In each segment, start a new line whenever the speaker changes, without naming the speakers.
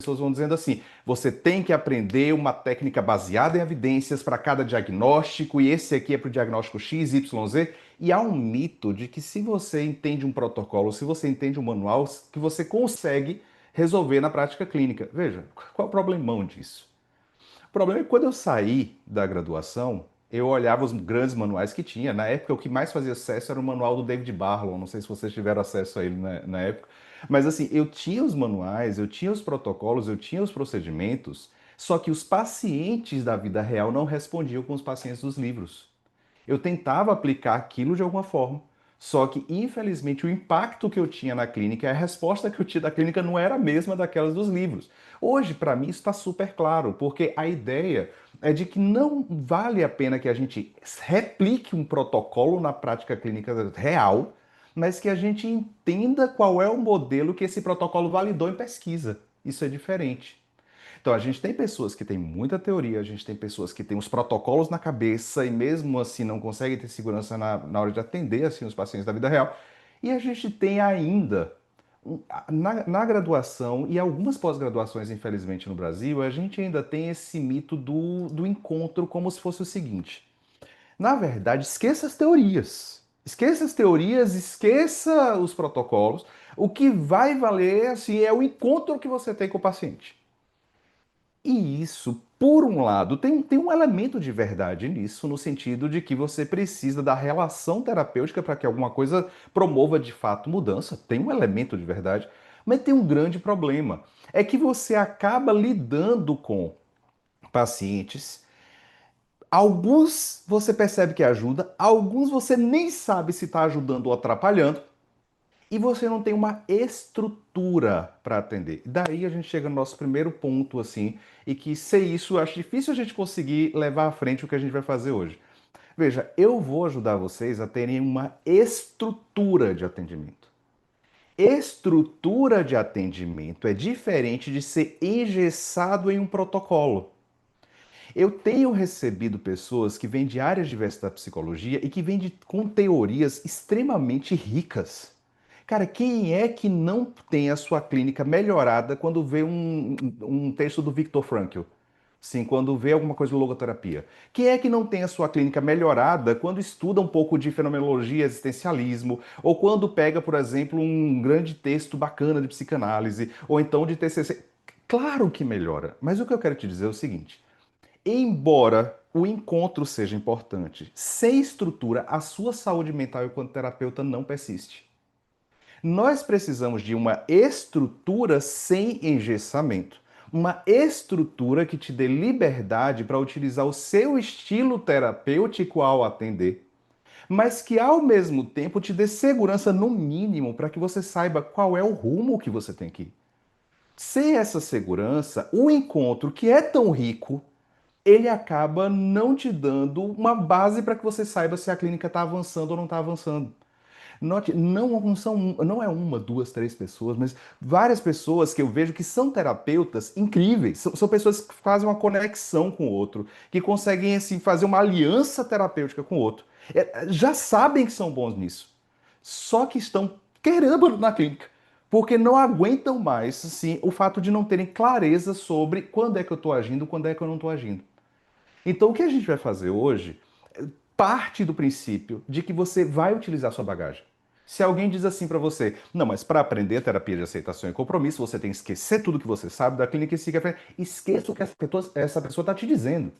pessoas vão dizendo assim: você tem que aprender uma técnica baseada em evidências para cada diagnóstico, e esse aqui é para o diagnóstico X, Y, Z. E há um mito de que se você entende um protocolo, se você entende um manual, que você consegue resolver na prática clínica. Veja, qual é o problemão disso? O problema é que quando eu saí da graduação, eu olhava os grandes manuais que tinha. Na época, o que mais fazia sucesso era o manual do David Barlow. Não sei se vocês tiveram acesso a ele na época. Mas assim, eu tinha os manuais, eu tinha os protocolos, eu tinha os procedimentos, só que os pacientes da vida real não respondiam com os pacientes dos livros. Eu tentava aplicar aquilo de alguma forma, só que, infelizmente, o impacto que eu tinha na clínica, a resposta que eu tinha da clínica não era a mesma daquelas dos livros. Hoje, para mim, isso está super claro, porque a ideia é de que não vale a pena que a gente replique um protocolo na prática clínica real, mas que a gente entenda qual é o modelo que esse protocolo validou em pesquisa. Isso é diferente. Então, a gente tem pessoas que têm muita teoria, a gente tem pessoas que têm os protocolos na cabeça e mesmo assim não conseguem ter segurança na hora de atender assim, os pacientes da vida real. E a gente tem ainda, na graduação e algumas pós-graduações, infelizmente, no Brasil, a gente ainda tem esse mito do encontro como se fosse o seguinte. Na verdade, esqueça as teorias. Esqueça as teorias, esqueça os protocolos. O que vai valer assim, é o encontro que você tem com o paciente. E isso, por um lado, tem um elemento de verdade nisso, no sentido de que você precisa da relação terapêutica para que alguma coisa promova de fato mudança. Tem um elemento de verdade, mas tem um grande problema. É que você acaba lidando com pacientes. Alguns você percebe que ajuda, alguns você nem sabe se está ajudando ou atrapalhando e você não tem uma estrutura para atender. Daí a gente chega no nosso primeiro ponto, assim, e que sem isso eu acho difícil a gente conseguir levar à frente o que a gente vai fazer hoje. Veja, eu vou ajudar vocês a terem uma estrutura de atendimento. Estrutura de atendimento é diferente de ser engessado em um protocolo. Eu tenho recebido pessoas que vêm de áreas diversas da psicologia e que vêm com teorias extremamente ricas. Cara, quem é que não tem a sua clínica melhorada quando vê um texto do Viktor Frankl? Sim, quando vê alguma coisa de logoterapia. Quem é que não tem a sua clínica melhorada quando estuda um pouco de fenomenologia, existencialismo, ou quando pega, por exemplo, um grande texto bacana de psicanálise, ou então de TCC? Claro que melhora, mas o que eu quero te dizer é o seguinte: embora o encontro seja importante, sem estrutura, a sua saúde mental enquanto terapeuta não persiste. Nós precisamos de uma estrutura sem engessamento, uma estrutura que te dê liberdade para utilizar o seu estilo terapêutico ao atender, mas que ao mesmo tempo te dê segurança no mínimo para que você saiba qual é o rumo que você tem que ir. Sem essa segurança, o encontro que é tão rico, ele acaba não te dando uma base para que você saiba se a clínica está avançando ou não está avançando. Note, não é uma, duas, três pessoas, mas várias pessoas que eu vejo que são terapeutas incríveis. São pessoas que fazem uma conexão com o outro, que conseguem assim, fazer uma aliança terapêutica com o outro. Já sabem que são bons nisso, só que estão querendo na clínica, porque não aguentam mais assim, o fato de não terem clareza sobre quando é que eu estou agindo, quando é que eu não estou agindo. Então, o que a gente vai fazer hoje parte do princípio de que você vai utilizar sua bagagem. Se alguém diz assim para você, não, mas para aprender terapia de aceitação e compromisso, você tem que esquecer tudo que você sabe da clínica e siga frente. Esqueça o que essa pessoa está te dizendo.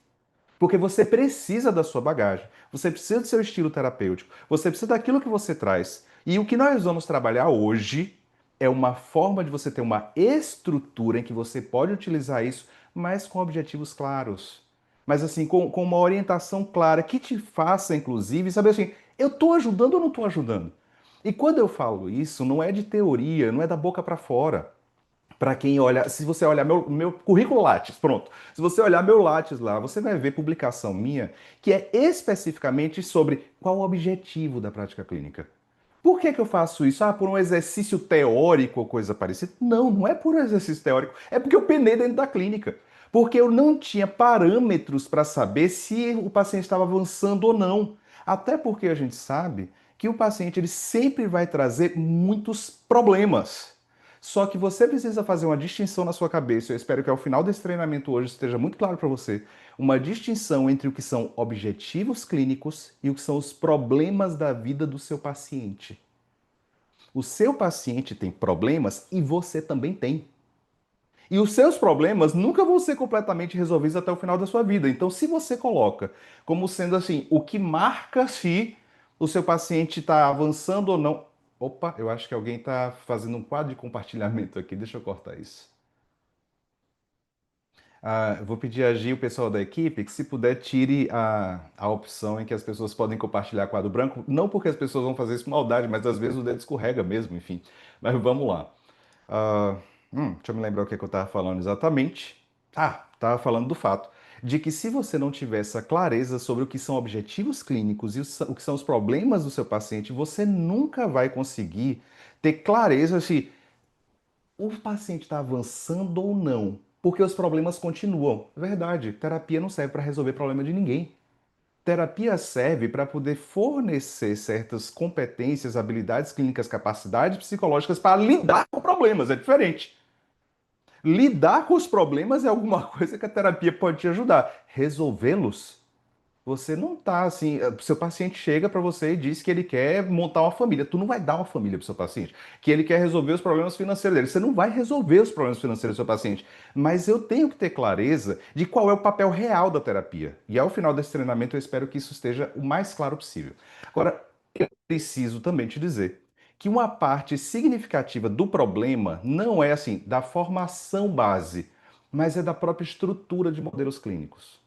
Porque você precisa da sua bagagem, você precisa do seu estilo terapêutico, você precisa daquilo que você traz. E o que nós vamos trabalhar hoje é uma forma de você ter uma estrutura em que você pode utilizar isso, mas com objetivos claros. Mas assim, com uma orientação clara que te faça, inclusive, saber assim, eu estou ajudando ou não estou ajudando? E quando eu falo isso, não é de teoria, não é da boca para fora. Para quem olha, se você olhar meu currículo Lattes, pronto. Se você olhar meu Lattes lá, você vai ver publicação minha que é especificamente sobre qual o objetivo da prática clínica. Por que que eu faço isso? Ah, por um exercício teórico ou coisa parecida? Não, não é por um exercício teórico. É porque eu penei dentro da clínica. Porque eu não tinha parâmetros para saber se o paciente estava avançando ou não. Até porque a gente sabe que o paciente ele sempre vai trazer muitos problemas. Só que você precisa fazer uma distinção na sua cabeça. Eu espero que ao final desse treinamento hoje esteja muito claro para você. Uma distinção entre o que são objetivos clínicos e o que são os problemas da vida do seu paciente. O seu paciente tem problemas e você também tem. E os seus problemas nunca vão ser completamente resolvidos até o final da sua vida. Então, se você coloca como sendo assim, o que marca se o seu paciente está avançando ou não. Opa, eu acho que alguém está fazendo um quadro de compartilhamento aqui. Deixa eu cortar isso. Eu vou pedir a Gi, o pessoal da equipe, que se puder tire a opção em que as pessoas podem compartilhar quadro branco. Não porque as pessoas vão fazer isso com maldade, mas às vezes o dedo escorrega mesmo, enfim. Mas vamos lá. Ah, deixa eu me lembrar o que, é que eu estava falando exatamente. Estava falando do fato de que se você não tiver essa clareza sobre o que são objetivos clínicos e o que são os problemas do seu paciente, você nunca vai conseguir ter clareza se o paciente está avançando ou não, porque os problemas continuam. Verdade, terapia não serve para resolver problema de ninguém. Terapia serve para poder fornecer certas competências, habilidades clínicas, capacidades psicológicas para lidar com problemas. É diferente. Lidar com os problemas é alguma coisa que a terapia pode te ajudar. Resolvê-los, você não tá assim. Seu paciente chega para você e diz que ele quer montar uma família. Tu não vai dar uma família para seu paciente. Que ele quer resolver os problemas financeiros dele. Você não vai resolver os problemas financeiros do seu paciente. Mas eu tenho que ter clareza de qual é o papel real da terapia. E ao final desse treinamento eu espero que isso esteja o mais claro possível. Agora, eu preciso também te dizer que uma parte significativa do problema não é assim da formação base, mas é da própria estrutura de modelos clínicos.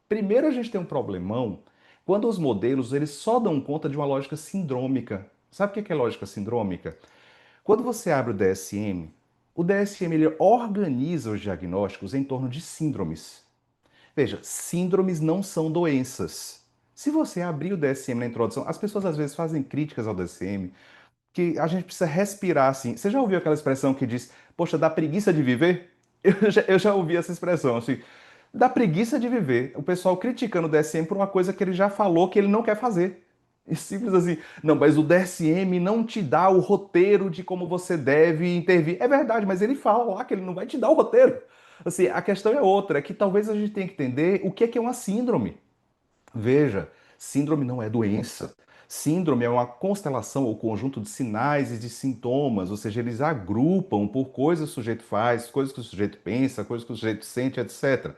Primeiro a gente tem um problemão quando os modelos eles só dão conta de uma lógica sindrômica. Sabe o que é lógica sindrômica? Quando você abre o DSM ele organiza os diagnósticos em torno de síndromes. Veja, síndromes não são doenças. Se você abrir o DSM na introdução, as pessoas às vezes fazem críticas ao DSM, que a gente precisa respirar assim. Você já ouviu aquela expressão que diz, poxa, dá preguiça de viver? Eu já ouvi essa expressão, assim, dá preguiça de viver. O pessoal criticando o DSM por uma coisa que ele já falou que ele não quer fazer. E simples assim, não, mas o DSM não te dá o roteiro de como você deve intervir. É verdade, mas ele fala lá que ele não vai te dar o roteiro. Assim, a questão é outra, é que talvez a gente tenha que entender o que é uma síndrome. Veja, síndrome não é doença. Síndrome é uma constelação ou conjunto de sinais e de sintomas, ou seja, eles agrupam por coisas que o sujeito faz, coisas que o sujeito pensa, coisas que o sujeito sente, etc.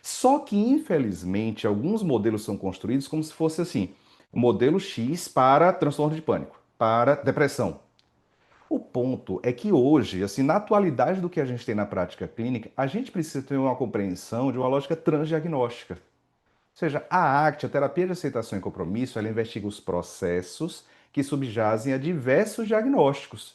Só que, infelizmente, alguns modelos são construídos como se fosse assim: modelo X para transtorno de pânico, para depressão. O ponto é que hoje, assim, na atualidade do que a gente tem na prática clínica, a gente precisa ter uma compreensão de uma lógica transdiagnóstica. Ou seja, a ACT, a terapia de aceitação e compromisso, ela investiga os processos que subjazem a diversos diagnósticos.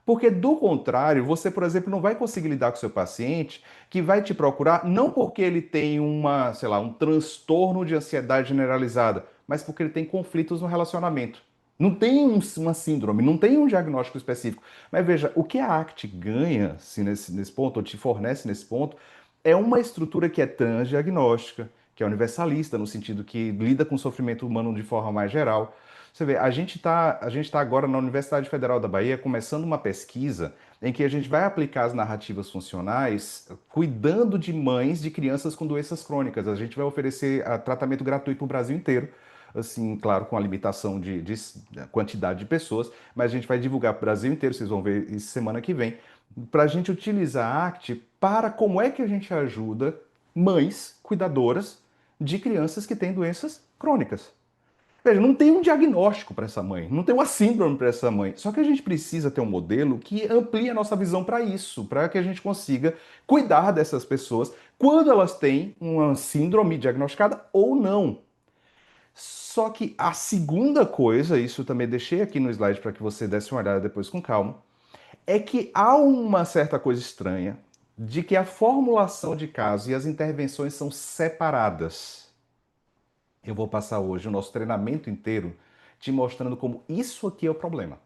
Porque, do contrário, você, por exemplo, não vai conseguir lidar com o seu paciente que vai te procurar não porque ele tem uma, sei lá, um transtorno de ansiedade generalizada, mas porque ele tem conflitos no relacionamento. Não tem uma síndrome, não tem um diagnóstico específico. Mas veja, o que a ACT ganha assim, nesse ponto, ou te fornece nesse ponto, é uma estrutura que é transdiagnóstica, que é universalista, no sentido que lida com o sofrimento humano de forma mais geral. Você vê, a gente tá agora na Universidade Federal da Bahia começando uma pesquisa em que a gente vai aplicar as narrativas funcionais cuidando de mães de crianças com doenças crônicas. A gente vai oferecer tratamento gratuito para o Brasil inteiro. Assim, claro, com a limitação de quantidade de pessoas, mas a gente vai divulgar para o Brasil inteiro, vocês vão ver isso semana que vem, para a gente utilizar a ACT para como é que a gente ajuda mães cuidadoras de crianças que têm doenças crônicas. Veja, não tem um diagnóstico para essa mãe, não tem uma síndrome para essa mãe. Só que a gente precisa ter um modelo que amplie a nossa visão para isso, para que a gente consiga cuidar dessas pessoas quando elas têm uma síndrome diagnosticada ou não. Só que a segunda coisa, isso eu também deixei aqui no slide para que você desse uma olhada depois com calma, é que há uma certa coisa estranha de que a formulação de casos e as intervenções são separadas. Eu vou passar hoje o nosso treinamento inteiro te mostrando como isso aqui é o problema.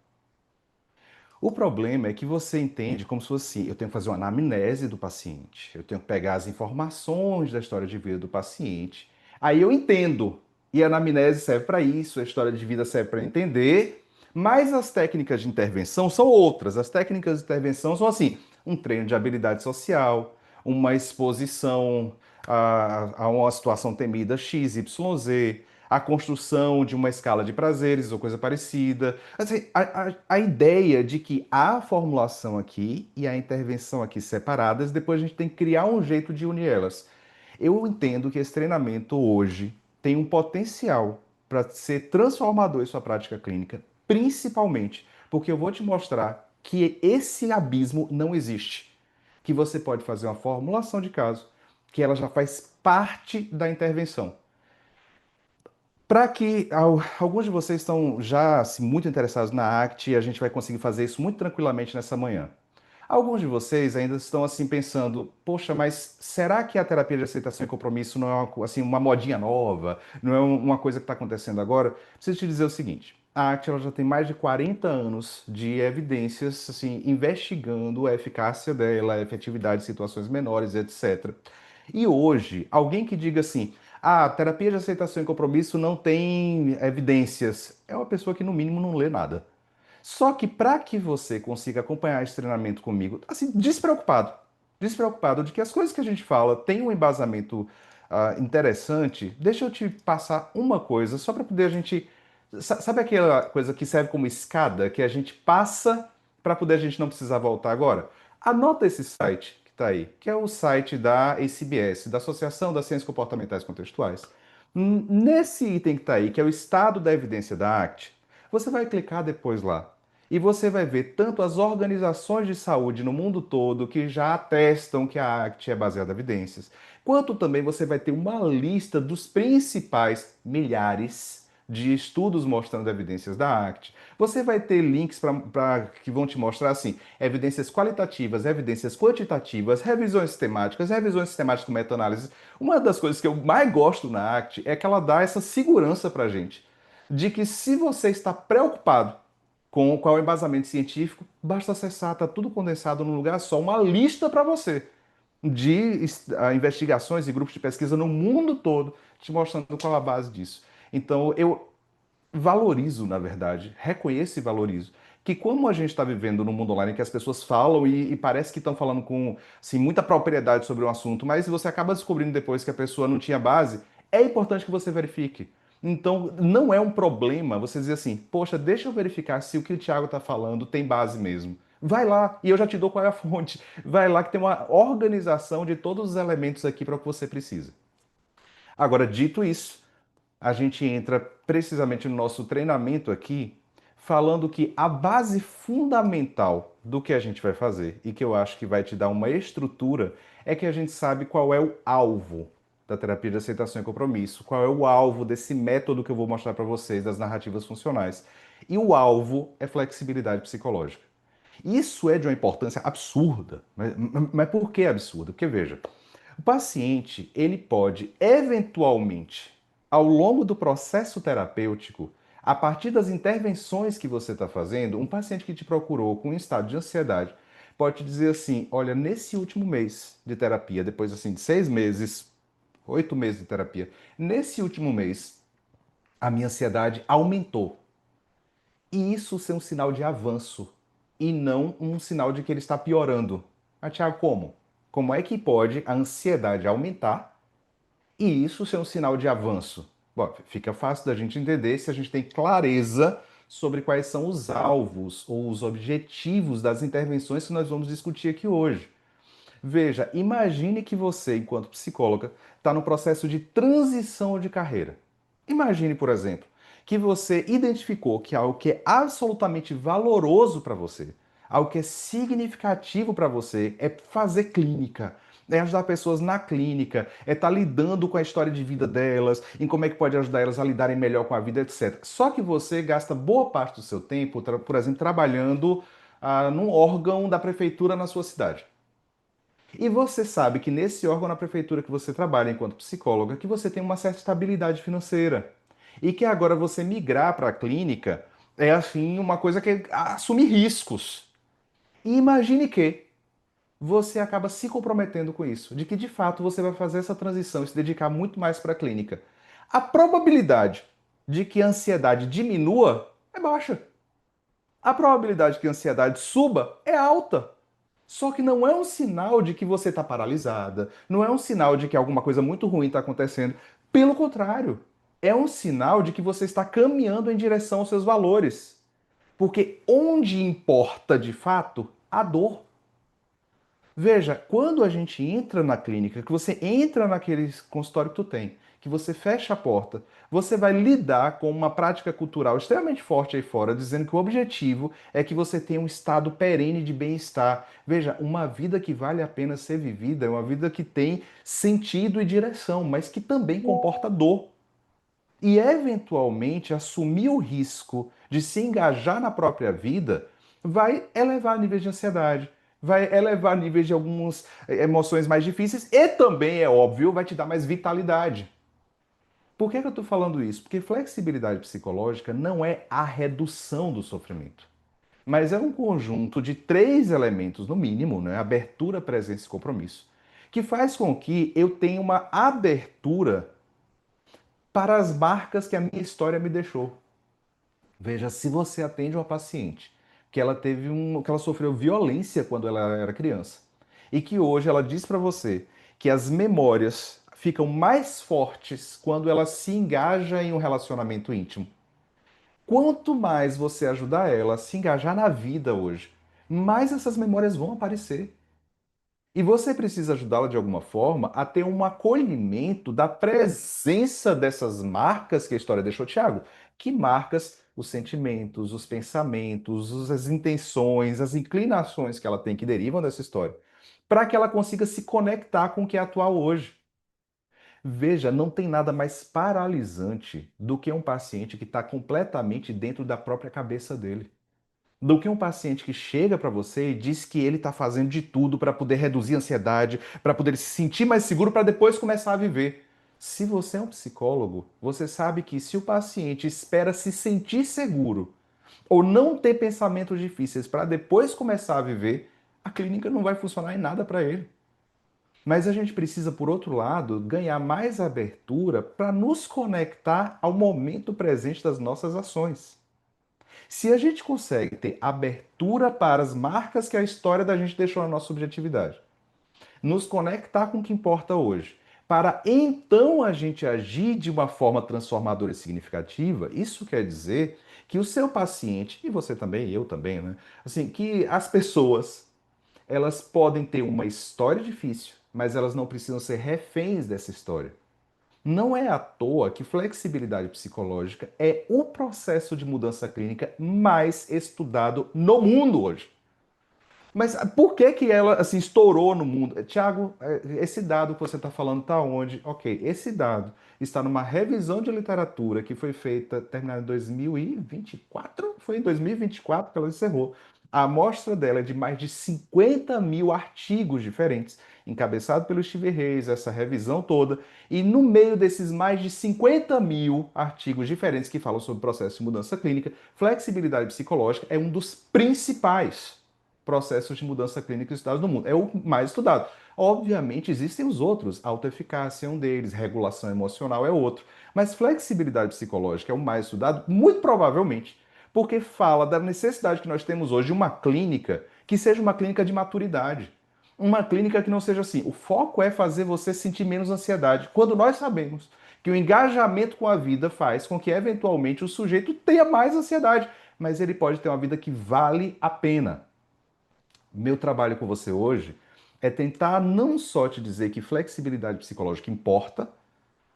O problema é que você entende como se fosse assim, eu tenho que fazer uma anamnese do paciente, eu tenho que pegar as informações da história de vida do paciente, aí eu entendo, e a anamnese serve para isso, a história de vida serve para entender, Mas as técnicas de intervenção são outras. As técnicas de intervenção são assim, um treino de habilidade social, uma exposição a uma situação temida X, Y, Z, a construção de uma escala de prazeres ou coisa parecida. Assim, a ideia de que há a formulação aqui e a intervenção aqui separadas, depois a gente tem que criar um jeito de unir elas. Eu entendo que esse treinamento hoje tem um potencial para ser transformador em sua prática clínica, principalmente porque eu vou te mostrar que esse abismo não existe, que você pode fazer uma formulação de caso, que ela já faz parte da intervenção. Para que alguns de vocês estão já assim, muito interessados na ACT, a gente vai conseguir fazer isso muito tranquilamente nessa manhã. Alguns de vocês ainda estão assim pensando, poxa, mas será que a terapia de aceitação e compromisso não é uma, assim, uma modinha nova? Não é uma coisa que está acontecendo agora? Preciso te dizer o seguinte, a ACT ela já tem mais de 40 anos de evidências assim, investigando a eficácia dela, a efetividade em situações menores, etc. E hoje, alguém que diga assim, a terapia de aceitação e compromisso não tem evidências, é uma pessoa que no mínimo não lê nada. Só que para que você consiga acompanhar esse treinamento comigo, assim, despreocupado de que as coisas que a gente fala têm um embasamento interessante, deixa eu te passar uma coisa, só para poder a gente. Sabe aquela coisa que serve como escada, que a gente passa para poder a gente não precisar voltar agora? Anota esse site que está aí, que é o site da ACBS, da Associação das Ciências Comportamentais Contextuais. Nesse item que está aí, que é o estado da evidência da ACT, você vai clicar depois lá. E você vai ver tanto as organizações de saúde no mundo todo que já atestam que a ACT é baseada em evidências, quanto também você vai ter uma lista dos principais milhares de estudos mostrando evidências da ACT. Você vai ter links que vão te mostrar assim, evidências qualitativas, evidências quantitativas, revisões sistemáticas com meta-análise. Uma das coisas que eu mais gosto na ACT é que ela dá essa segurança para a gente de que se você está preocupado com qual é o embasamento científico, basta acessar, está tudo condensado num lugar só, uma lista para você de investigações e grupos de pesquisa no mundo todo, te mostrando qual é a base disso. Então, eu valorizo, na verdade, reconheço e valorizo que como a gente está vivendo no mundo online que as pessoas falam e parece que estão falando com assim, muita propriedade sobre um assunto, mas você acaba descobrindo depois que a pessoa não tinha base, é importante que você verifique. Então, não é um problema você dizer assim, poxa, deixa eu verificar se o que o Thiago está falando tem base mesmo. Vai lá, e eu já te dou qual é a fonte. Vai lá que tem uma organização de todos os elementos aqui para o que você precisa. Agora, dito isso, a gente entra precisamente no nosso treinamento aqui, falando que a base fundamental do que a gente vai fazer e que eu acho que vai te dar uma estrutura é que a gente sabe qual é o alvo da terapia de aceitação e compromisso, qual é o alvo desse método que eu vou mostrar para vocês das narrativas funcionais. E o alvo é flexibilidade psicológica. Isso é de uma importância absurda. Mas por que absurda? Porque veja, o paciente, ele pode, eventualmente, ao longo do processo terapêutico, a partir das intervenções que você está fazendo, um paciente que te procurou com um estado de ansiedade pode te dizer assim, olha, nesse último mês de terapia, depois assim de 6 meses, 8 meses de terapia, nesse último mês, a minha ansiedade aumentou. E isso ser um sinal de avanço e não um sinal de que ele está piorando. Ah, Tiago, como? Como é que pode a ansiedade aumentar e isso ser um sinal de avanço? Bom, fica fácil da gente entender se a gente tem clareza sobre quais são os alvos ou os objetivos das intervenções que nós vamos discutir aqui hoje. Veja, imagine que você, enquanto psicóloga, está no processo de transição de carreira. Imagine, por exemplo, que você identificou que algo que é absolutamente valoroso para você, algo que é significativo para você, é fazer clínica, é ajudar pessoas na clínica, é estar lidando com a história de vida delas, em como é que pode ajudar elas a lidarem melhor com a vida, etc. Só que você gasta boa parte do seu tempo, por exemplo, trabalhando num órgão da prefeitura na sua cidade. E você sabe que nesse órgão na prefeitura que você trabalha enquanto psicóloga, que você tem uma certa estabilidade financeira. E que agora você migrar para a clínica é assim uma coisa que assume riscos. E imagine que você acaba se comprometendo com isso, de que de fato você vai fazer essa transição e se dedicar muito mais para a clínica. A probabilidade de que a ansiedade diminua é baixa. A probabilidade que a ansiedade suba é alta. Só que não é um sinal de que você está paralisada, não é um sinal de que alguma coisa muito ruim está acontecendo. Pelo contrário, é um sinal de que você está caminhando em direção aos seus valores. Porque onde importa de fato a dor. Veja, quando a gente entra na clínica, que você entra naquele consultório que tu tem, que você fecha a porta, você vai lidar com uma prática cultural extremamente forte aí fora, dizendo que o objetivo é que você tenha um estado perene de bem-estar. Veja, uma vida que vale a pena ser vivida é uma vida que tem sentido e direção, mas que também comporta dor. E eventualmente assumir o risco de se engajar na própria vida vai elevar níveis de ansiedade, vai elevar níveis de algumas emoções mais difíceis e também, é óbvio, vai te dar mais vitalidade. Por que eu estou falando isso? Porque flexibilidade psicológica não é a redução do sofrimento, mas é um conjunto de três elementos, no mínimo, né? Abertura, presença e compromisso, que faz com que eu tenha uma abertura para as marcas que a minha história me deixou. Veja, se você atende uma paciente que ela sofreu violência quando ela era criança e que hoje ela diz para você que as memórias ficam mais fortes quando ela se engaja em um relacionamento íntimo. Quanto mais você ajudar ela a se engajar na vida hoje, mais essas memórias vão aparecer. E você precisa ajudá-la de alguma forma a ter um acolhimento da presença dessas marcas que a história deixou, Tiago. Que marcas? Os sentimentos, os pensamentos, as intenções, as inclinações que ela tem que derivam dessa história, para que ela consiga se conectar com o que é atual hoje. Veja, não tem nada mais paralisante do que um paciente que está completamente dentro da própria cabeça dele do que um paciente que chega para você e diz que ele está fazendo de tudo para poder reduzir a ansiedade, para poder se sentir mais seguro, para depois começar a viver. Se você é um psicólogo, você sabe que se o paciente espera se sentir seguro ou não ter pensamentos difíceis para depois começar a viver, a clínica não vai funcionar em nada para ele. Mas a gente precisa, por outro lado, ganhar mais abertura para nos conectar ao momento presente das nossas ações. Se a gente consegue ter abertura para as marcas que a história da gente deixou na nossa subjetividade, nos conectar com o que importa hoje, para então a gente agir de uma forma transformadora e significativa, isso quer dizer que o seu paciente, e você também, eu também, né? Assim, que as pessoas, elas podem ter uma história difícil, mas elas não precisam ser reféns dessa história. Não é à toa que flexibilidade psicológica é o processo de mudança clínica mais estudado no mundo hoje. Mas por que que ela assim estourou no mundo? Tiago, esse dado que você está falando está onde? Ok, esse dado está numa revisão de literatura que foi feita, terminada em 2024? Foi em 2024 que ela encerrou. A amostra dela é de mais de 50 mil artigos diferentes, encabeçado pelo Steve Reis, essa revisão toda. E no meio desses mais de 50 mil artigos diferentes que falam sobre o processo de mudança clínica, flexibilidade psicológica é um dos principais processos de mudança clínica estudados no mundo. É o mais estudado. Obviamente, existem os outros. Autoeficácia é um deles, regulação emocional é outro. Mas flexibilidade psicológica é o mais estudado, muito provavelmente, porque fala da necessidade que nós temos hoje de uma clínica que seja uma clínica de maturidade. Uma clínica que não seja assim. O foco é fazer você sentir menos ansiedade, quando nós sabemos que o engajamento com a vida faz com que, eventualmente, o sujeito tenha mais ansiedade, mas ele pode ter uma vida que vale a pena. Meu trabalho com você hoje é tentar não só te dizer que flexibilidade psicológica importa,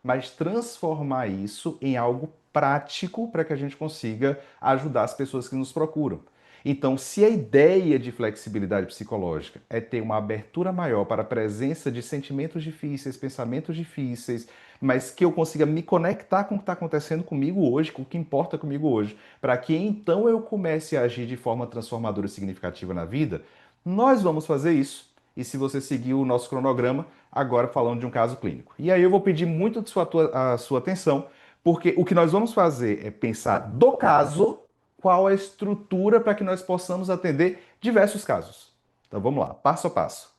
mas transformar isso em algo prático para que a gente consiga ajudar as pessoas que nos procuram. Então, se a ideia de flexibilidade psicológica é ter uma abertura maior para a presença de sentimentos difíceis, pensamentos difíceis, mas que eu consiga me conectar com o que está acontecendo comigo hoje, com o que importa comigo hoje, para que então eu comece a agir de forma transformadora e significativa na vida, nós vamos fazer isso. E se você seguir o nosso cronograma, agora falando de um caso clínico. E aí eu vou pedir muito a sua atenção, porque o que nós vamos fazer é pensar do caso, qual a estrutura para que nós possamos atender diversos casos. Então vamos lá, passo a passo.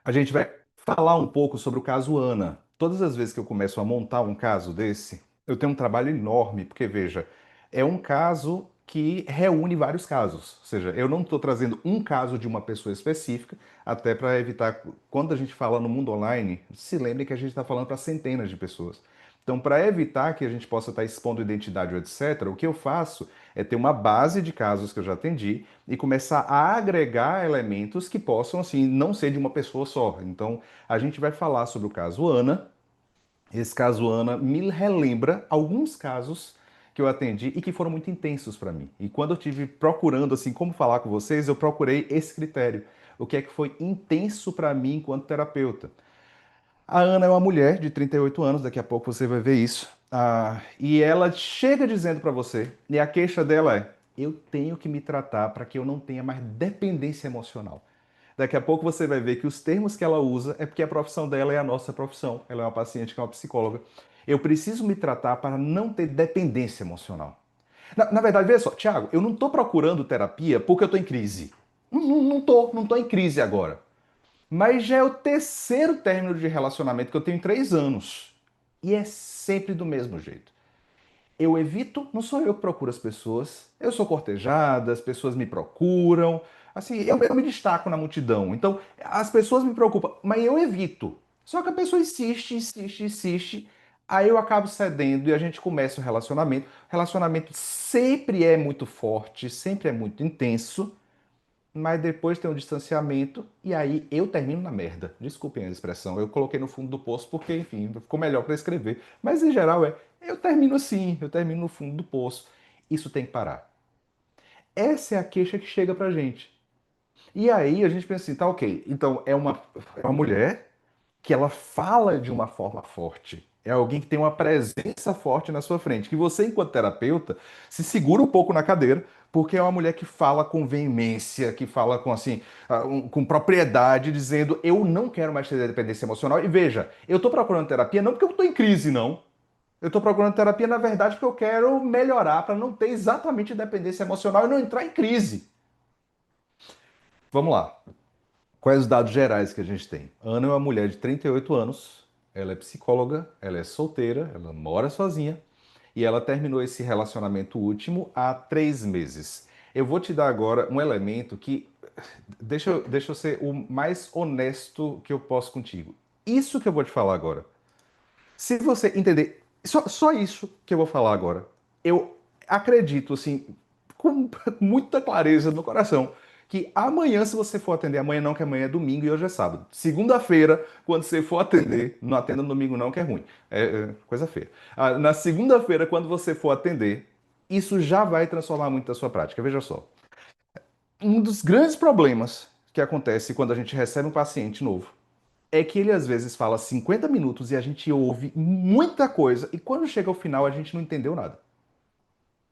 A gente vai falar um pouco sobre o caso Ana. Todas as vezes que eu começo a montar um caso desse, eu tenho um trabalho enorme, porque veja, É um caso que reúne vários casos. Ou seja, eu não estou trazendo um caso de uma pessoa específica, até para evitar, quando a gente fala no mundo online, se lembre que a gente está falando para centenas de pessoas. Então, para evitar que a gente possa estar expondo identidade ou etc., o que eu faço é ter uma base de casos que eu já atendi e começar a agregar elementos que possam, assim, não ser de uma pessoa só. Então, a gente vai falar sobre o caso Ana. Esse caso Ana me relembra alguns casos que eu atendi e que foram muito intensos para mim. E quando eu tive procurando assim como falar com vocês, eu procurei esse critério. O que é que foi intenso para mim enquanto terapeuta? A Ana é uma mulher de 38 anos, daqui a pouco você vai ver isso. E ela chega dizendo para você, e a queixa dela é: eu tenho que me tratar para que eu não tenha mais dependência emocional. Daqui a pouco você vai ver que os termos que ela usa é porque a profissão dela é a nossa profissão. Ela é uma paciente que é uma psicóloga. Eu preciso me tratar para não ter dependência emocional. Na verdade, veja só, Thiago, eu não estou procurando terapia porque eu estou em crise. Não tô em crise agora. Mas já é o terceiro término de relacionamento que eu tenho em 3 anos. E é sempre do mesmo jeito. Eu evito, não sou eu que procuro as pessoas. Eu sou cortejada, as pessoas me procuram. Assim, eu me destaco na multidão. Então, as pessoas me preocupam, mas eu evito. Só que a pessoa insiste, insiste, insiste. Aí eu acabo cedendo e a gente começa o relacionamento. O relacionamento sempre é muito forte, sempre é muito intenso, mas depois tem um distanciamento e aí eu termino na merda. Desculpem a expressão, eu coloquei no fundo do poço porque, enfim, ficou melhor para escrever. Mas em geral eu termino assim, eu termino no fundo do poço. Isso tem que parar. Essa é a queixa que chega pra gente. E aí a gente pensa assim, tá ok, então é uma mulher que ela fala de uma forma forte. É alguém que tem uma presença forte na sua frente. Que você, enquanto terapeuta, se segura um pouco na cadeira, porque é uma mulher que fala com veemência, que fala com assim, com propriedade, dizendo: eu não quero mais ter dependência emocional. E veja, eu estou procurando terapia não porque eu estou em crise, não. Eu estou procurando terapia, na verdade, porque eu quero melhorar para não ter exatamente dependência emocional e não entrar em crise. Vamos lá. Quais os dados gerais que a gente tem? Ana é uma mulher de 38 anos, ela é psicóloga, ela é solteira, ela mora sozinha e ela terminou esse relacionamento último há 3 meses. Eu vou te dar agora um elemento que deixa eu ser o mais honesto que eu posso contigo. Isso que eu vou te falar agora. Se você entender, só isso que eu vou falar agora, eu acredito, assim, com muita clareza no coração, que amanhã, se você for atender, amanhã não, que amanhã é domingo e hoje é sábado. Segunda-feira, quando você for atender, não atenda no domingo não, que é ruim, é coisa feia. Na segunda-feira, quando você for atender, isso já vai transformar muito a sua prática. Veja só, um dos grandes problemas que acontece quando a gente recebe um paciente novo é que ele às vezes fala 50 minutos e a gente ouve muita coisa e quando chega ao final a gente não entendeu nada.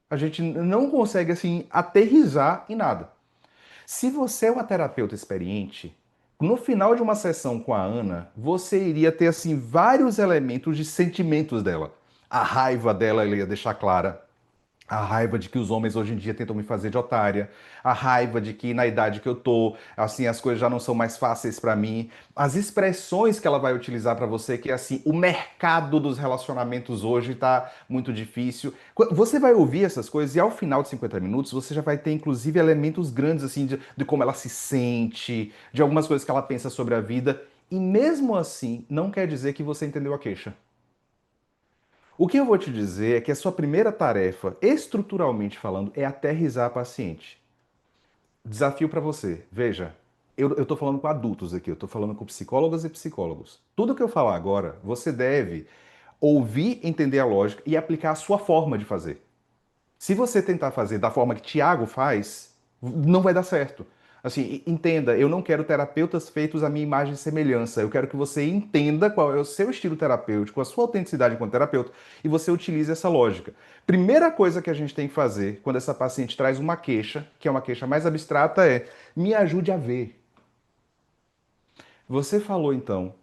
A gente não consegue assim aterrizar em nada. Se você é uma terapeuta experiente, no final de uma sessão com a Ana, você iria ter assim vários elementos de sentimentos dela. A raiva dela ela ia deixar clara. A raiva de que os homens hoje em dia tentam me fazer de otária, a raiva de que na idade que eu tô, assim, as coisas já não são mais fáceis pra mim, as expressões que ela vai utilizar pra você, que é assim, o mercado dos relacionamentos hoje tá muito difícil. Você vai ouvir essas coisas e ao final de 50 minutos você já vai ter inclusive elementos grandes assim de como ela se sente, de algumas coisas que ela pensa sobre a vida, e mesmo assim não quer dizer que você entendeu a queixa. O que eu vou te dizer é que a sua primeira tarefa, estruturalmente falando, é aterrissar a paciente. Desafio para você. Veja, eu estou falando com adultos aqui, eu estou falando com psicólogas e psicólogos. Tudo que eu falar agora, você deve ouvir, entender a lógica e aplicar a sua forma de fazer. Se você tentar fazer da forma que Tiago faz, não vai dar certo. Assim, entenda, eu não quero terapeutas feitos à minha imagem e semelhança. Eu quero que você entenda qual é o seu estilo terapêutico, a sua autenticidade enquanto terapeuta, e você utilize essa lógica. Primeira coisa que a gente tem que fazer quando essa paciente traz uma queixa, que é uma queixa mais abstrata, é: me ajude a ver. Você falou então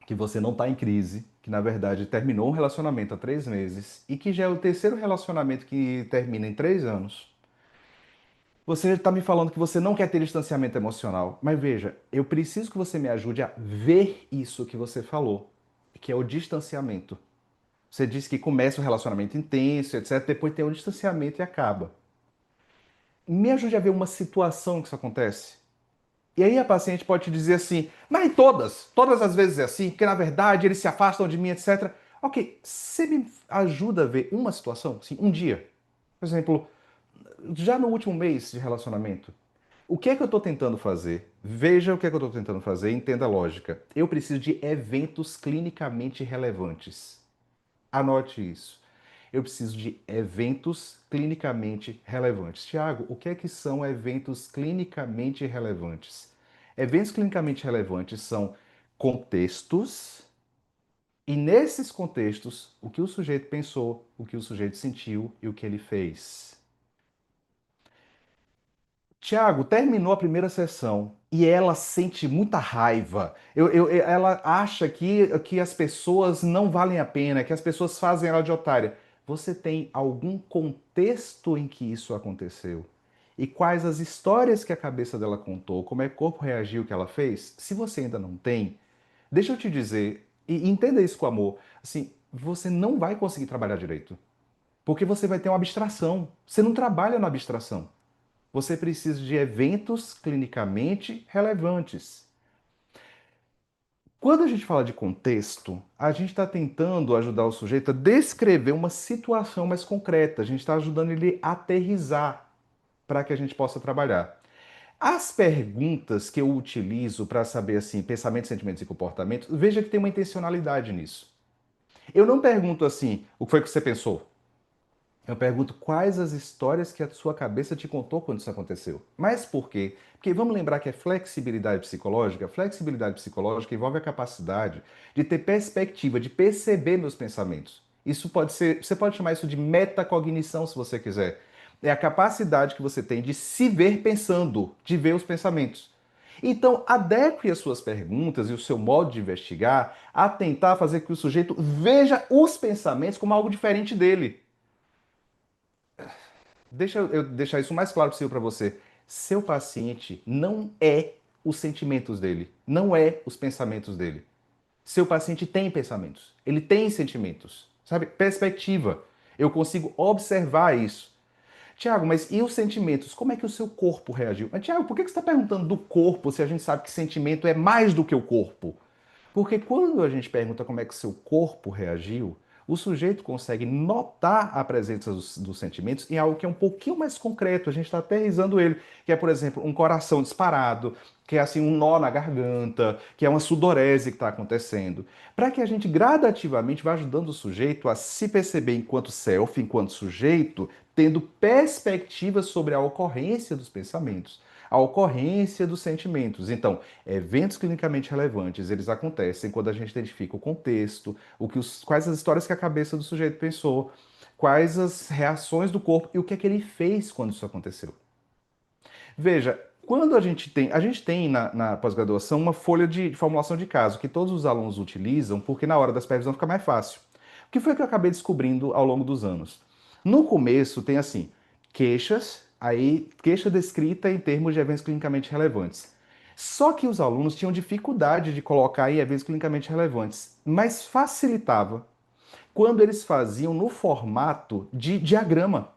que você não está em crise, que na verdade terminou um relacionamento há 3 meses e que já é o terceiro relacionamento que termina em 3 anos. Você está me falando que você não quer ter distanciamento emocional, mas veja, eu preciso que você me ajude a ver isso que você falou, que é o distanciamento. Você disse que começa um relacionamento intenso, etc. Depois tem um distanciamento e acaba. Me ajude a ver uma situação que isso acontece. E aí a paciente pode te dizer assim, mas todas as vezes é assim, porque na verdade eles se afastam de mim, etc. Ok, você me ajuda a ver uma situação, assim, um dia. Por exemplo, já no último mês de relacionamento, o que é que eu estou tentando fazer? Veja o que é que eu estou tentando fazer, entenda a lógica. Eu preciso de eventos clinicamente relevantes. Anote isso. Eu preciso de eventos clinicamente relevantes. Tiago, o que é que são eventos clinicamente relevantes? Eventos clinicamente relevantes são contextos, e nesses contextos, o que o sujeito pensou, o que o sujeito sentiu e o que ele fez. Tiago, terminou a primeira sessão e ela sente muita raiva. Ela acha que as pessoas não valem a pena, que as pessoas fazem ela de otária. Você tem algum contexto em que isso aconteceu? E quais as histórias que a cabeça dela contou? Como é que o corpo reagiu, o que ela fez? Se você ainda não tem, deixa eu te dizer, e entenda isso com amor, assim, você não vai conseguir trabalhar direito. Porque você vai ter uma abstração. Você não trabalha na abstração. Você precisa de eventos clinicamente relevantes. Quando a gente fala de contexto, a gente está tentando ajudar o sujeito a descrever uma situação mais concreta. A gente está ajudando ele a aterrizar para que a gente possa trabalhar. As perguntas que eu utilizo para saber assim, pensamentos, sentimentos e comportamentos, veja que tem uma intencionalidade nisso. Eu não pergunto assim, o que foi que você pensou? Eu pergunto quais as histórias que a sua cabeça te contou quando isso aconteceu. Mas por quê? Porque vamos lembrar que é flexibilidade psicológica. Flexibilidade psicológica envolve a capacidade de ter perspectiva, de perceber meus pensamentos. Isso pode ser, você pode chamar isso de metacognição se você quiser. É a capacidade que você tem de se ver pensando, de ver os pensamentos. Então, adeque as suas perguntas e o seu modo de investigar a tentar fazer com que o sujeito veja os pensamentos como algo diferente dele. Deixa eu deixar isso o mais claro possível para você. Seu paciente não é os sentimentos dele, não é os pensamentos dele. Seu paciente tem pensamentos, ele tem sentimentos, sabe? Perspectiva. Eu consigo observar isso. Tiago, mas e os sentimentos? Como é que o seu corpo reagiu? Mas, Tiago, por que você está perguntando do corpo se a gente sabe que sentimento é mais do que o corpo? Porque quando a gente pergunta como é que seu corpo reagiu, o sujeito consegue notar a presença dos sentimentos em algo que é um pouquinho mais concreto. A gente está aterrissando ele, que é, por exemplo, um coração disparado, que é assim um nó na garganta, que é uma sudorese que está acontecendo. Para que a gente gradativamente vá ajudando o sujeito a se perceber enquanto self, enquanto sujeito, tendo perspectiva sobre a ocorrência dos pensamentos, a ocorrência dos sentimentos. Então, eventos clinicamente relevantes, eles acontecem quando a gente identifica o contexto, quais as histórias que a cabeça do sujeito pensou, quais as reações do corpo e o que é que ele fez quando isso aconteceu. Veja, quando a gente tem na pós-graduação uma folha de formulação de caso que todos os alunos utilizam, porque na hora da supervisão fica mais fácil. O que foi que eu acabei descobrindo ao longo dos anos? No começo tem assim, queixas, aí queixa descrita em termos de eventos clinicamente relevantes. Só que os alunos tinham dificuldade de colocar aí eventos clinicamente relevantes, mas facilitava quando eles faziam no formato de diagrama.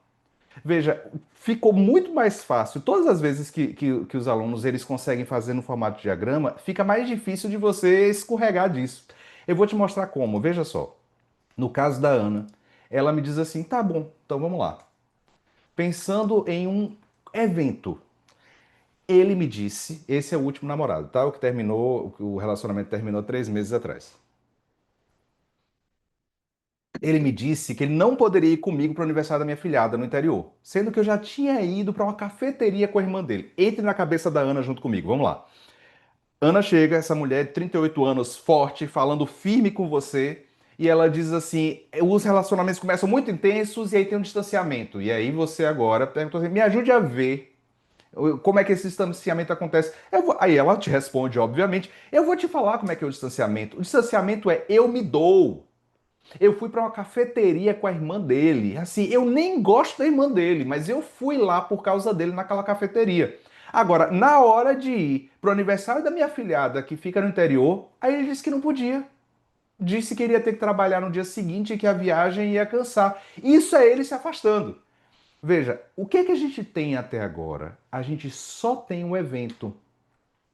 Veja, ficou muito mais fácil. Todas as vezes que os alunos eles conseguem fazer no formato de diagrama, fica mais difícil de você escorregar disso. Eu vou te mostrar como. Veja só. No caso da Ana, ela me diz assim: tá bom, então vamos lá. Pensando em um evento, ele me disse, esse é o último namorado, tá? O que terminou, o relacionamento terminou 3 meses atrás. Ele me disse que ele não poderia ir comigo para o aniversário da minha filhada no interior, sendo que eu já tinha ido para uma cafeteria com a irmã dele. Entre na cabeça da Ana junto comigo, vamos lá. Ana chega, essa mulher de 38 anos, forte, falando firme com você, e ela diz assim: os relacionamentos começam muito intensos e aí tem um distanciamento. E aí você agora pergunta assim: me ajude a ver como é que esse distanciamento acontece. Aí ela te responde, obviamente: eu vou te falar como é que é o distanciamento. O distanciamento é eu me dou. Eu fui para uma cafeteria com a irmã dele. Assim, eu nem gosto da irmã dele, mas eu fui lá por causa dele naquela cafeteria. Agora, na hora de ir pro aniversário da minha filhada, que fica no interior, aí ele disse que não podia. disse que iria ter que trabalhar no dia seguinte e que a viagem ia cansar. Isso é ele se afastando. Veja, o que é que a gente tem até agora? A gente só tem o evento.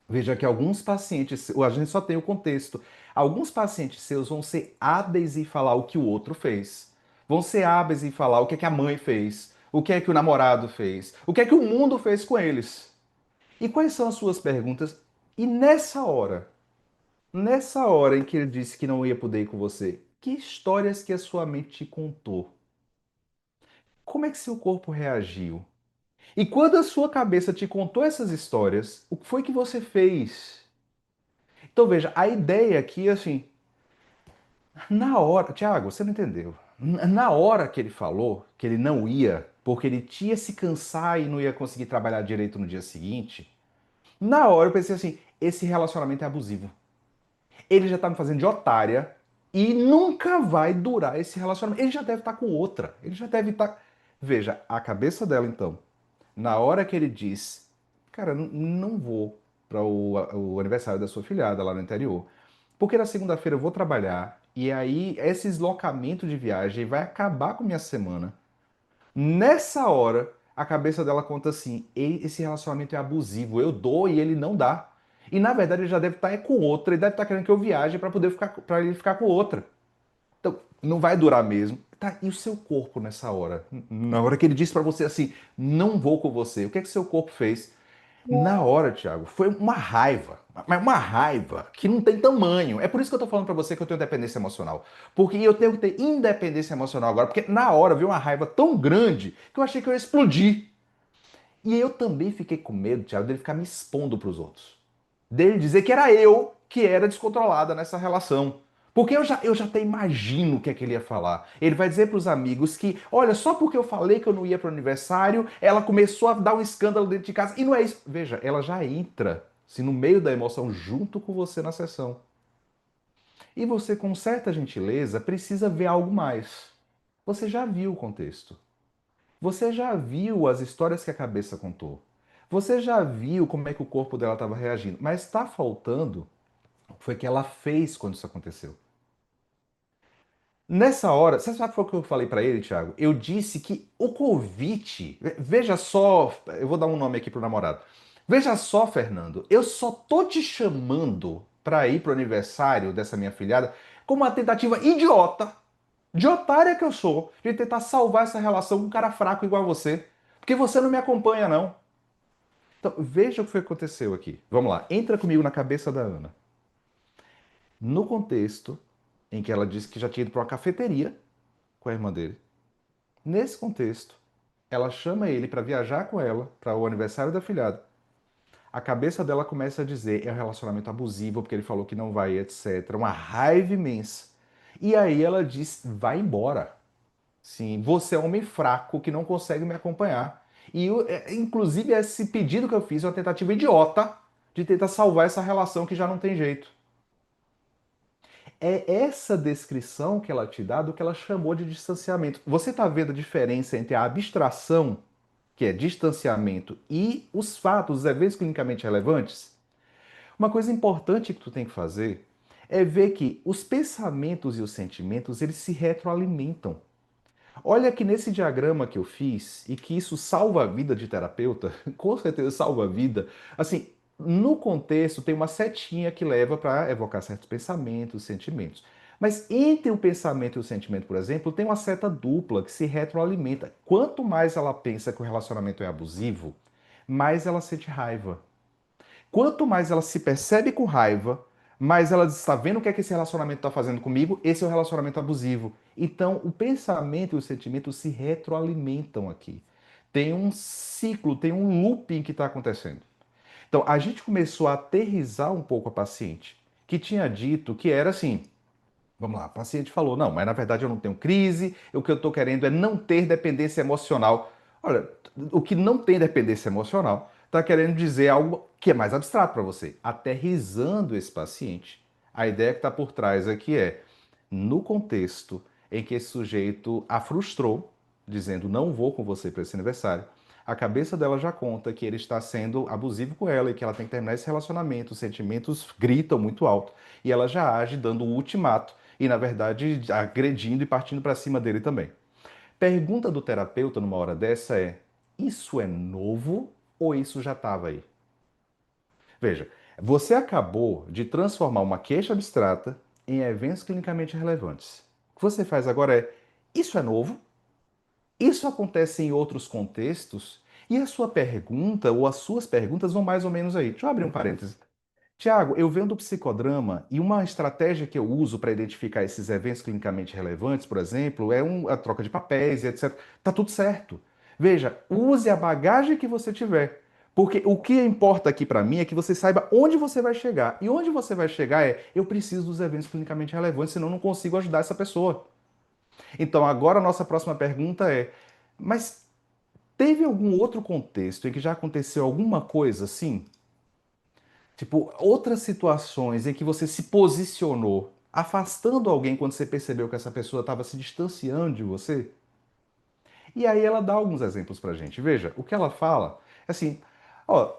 Veja que alguns pacientes, a gente só tem o contexto. Alguns pacientes seus vão ser hábeis em falar o que o outro fez. Vão ser hábeis em falar o que é que a mãe fez, o que é que o namorado fez, o que é que o mundo fez com eles. E quais são as suas perguntas? E nessa hora em que ele disse que não ia poder ir com você, que histórias que a sua mente te contou? Como é que seu corpo reagiu? E quando a sua cabeça te contou essas histórias, o que foi que você fez? Então veja, a ideia aqui é assim, na hora, Tiago, você não entendeu. Na hora que ele falou que ele não ia, porque ele tinha se cansar e não ia conseguir trabalhar direito no dia seguinte, na hora eu pensei assim, esse relacionamento é abusivo. Ele já tá me fazendo de otária e nunca vai durar esse relacionamento. Ele já deve estar com outra. Ele já deve estar. Veja, a cabeça dela então, na hora que ele diz, cara, não vou para o aniversário da sua filhada lá no interior, porque na segunda-feira eu vou trabalhar e aí esse deslocamento de viagem vai acabar com minha semana. Nessa hora, a cabeça dela conta assim: esse relacionamento é abusivo, eu dou e ele não dá. E na verdade ele já deve estar com outra, ele deve estar querendo que eu viaje para poder ficar, para ele ficar com outra. Então, não vai durar mesmo. Tá, e o seu corpo nessa hora? Na hora que ele disse para você assim: "Não vou com você". O que é que seu corpo fez? Na hora, Thiago, foi uma raiva, mas uma raiva que não tem tamanho. É por isso que eu tô falando pra você que eu tenho dependência emocional. Porque eu tenho que ter independência emocional agora, porque na hora veio uma raiva tão grande que eu achei que eu ia explodir. E eu também fiquei com medo, Thiago, dele ficar me expondo pros outros. Dele dizer que era eu que era descontrolada nessa relação. Porque eu já até imagino o que é que ele ia falar. Ele vai dizer para os amigos que, olha, só porque eu falei que eu não ia para o aniversário, ela começou a dar um escândalo dentro de casa. E não é isso. Veja, ela já entra, se no meio da emoção, junto com você na sessão. E você, com certa gentileza, precisa ver algo mais. Você já viu o contexto. Você já viu as histórias que a cabeça contou. Você já viu como é que o corpo dela estava reagindo. Mas está faltando foi que ela fez quando isso aconteceu. Nessa hora, você sabe o que eu falei para ele, Thiago? Eu disse que o convite, veja só, eu vou dar um nome aqui pro namorado. Veja só, Fernando, eu só tô te chamando para ir pro aniversário dessa minha filhada como uma tentativa idiota, de otária que eu sou, de tentar salvar essa relação com um cara fraco igual a você, porque você não me acompanha não. Então, veja o que foi que aconteceu aqui. Vamos lá, entra comigo na cabeça da Ana. No contexto em que ela disse que já tinha ido para uma cafeteria com a irmã dele. Nesse contexto, ela chama ele para viajar com ela para o aniversário da filhada. A cabeça dela começa a dizer é um relacionamento abusivo porque ele falou que não vai, etc. Uma raiva imensa. E aí ela diz: vai embora. Sim, você é um homem fraco que não consegue me acompanhar. E inclusive esse pedido que eu fiz é uma tentativa idiota de tentar salvar essa relação que já não tem jeito. É essa descrição que ela te dá do que ela chamou de distanciamento. Você está vendo a diferença entre a abstração, que é distanciamento, e os fatos, os eventos clinicamente relevantes? Uma coisa importante que tu tem que fazer é ver que os pensamentos e os sentimentos, eles se retroalimentam. Olha que nesse diagrama que eu fiz, e que isso salva a vida de terapeuta, com certeza salva a vida. Assim, no contexto tem uma setinha que leva para evocar certos pensamentos, sentimentos. Mas entre o pensamento e o sentimento, por exemplo, tem uma seta dupla que se retroalimenta. Quanto mais ela pensa que o relacionamento é abusivo, mais ela sente raiva. Quanto mais ela se percebe com raiva, mais ela está vendo o que é que esse relacionamento está fazendo comigo, esse é o relacionamento abusivo. Então, o pensamento e o sentimento se retroalimentam aqui. Tem um ciclo, tem um looping que está acontecendo. Então, a gente começou a aterrizar um pouco a paciente, que tinha dito que era assim. Vamos lá, a paciente falou: não, mas na verdade eu não tenho crise, o que eu estou querendo é não ter dependência emocional. Olha, o que não tem dependência emocional está querendo dizer algo que é mais abstrato para você. Aterrizando esse paciente, a ideia que está por trás aqui é: no contexto em que esse sujeito a frustrou, dizendo não vou com você para esse aniversário, a cabeça dela já conta que ele está sendo abusivo com ela e que ela tem que terminar esse relacionamento, os sentimentos gritam muito alto e ela já age dando um ultimato e, na verdade, agredindo e partindo para cima dele também. Pergunta do terapeuta numa hora dessa é: isso é novo ou isso já estava aí? Veja, você acabou de transformar uma queixa abstrata em eventos clinicamente relevantes. O que você faz agora é: isso é novo? Isso acontece em outros contextos? E a sua pergunta, ou as suas perguntas, vão mais ou menos aí. Deixa eu abrir um parêntese. Tiago, eu venho do psicodrama e uma estratégia que eu uso para identificar esses eventos clinicamente relevantes, por exemplo, é a troca de papéis e etc. Tá tudo certo. Veja, use a bagagem que você tiver. Porque o que importa aqui para mim é que você saiba onde você vai chegar. E onde você vai chegar é: eu preciso dos eventos clinicamente relevantes, senão eu não consigo ajudar essa pessoa. Então, agora a nossa próxima pergunta é: mas teve algum outro contexto em que já aconteceu alguma coisa assim? Tipo, outras situações em que você se posicionou afastando alguém quando você percebeu que essa pessoa estava se distanciando de você? E aí ela dá alguns exemplos pra gente. Veja, o que ela fala é assim: ó,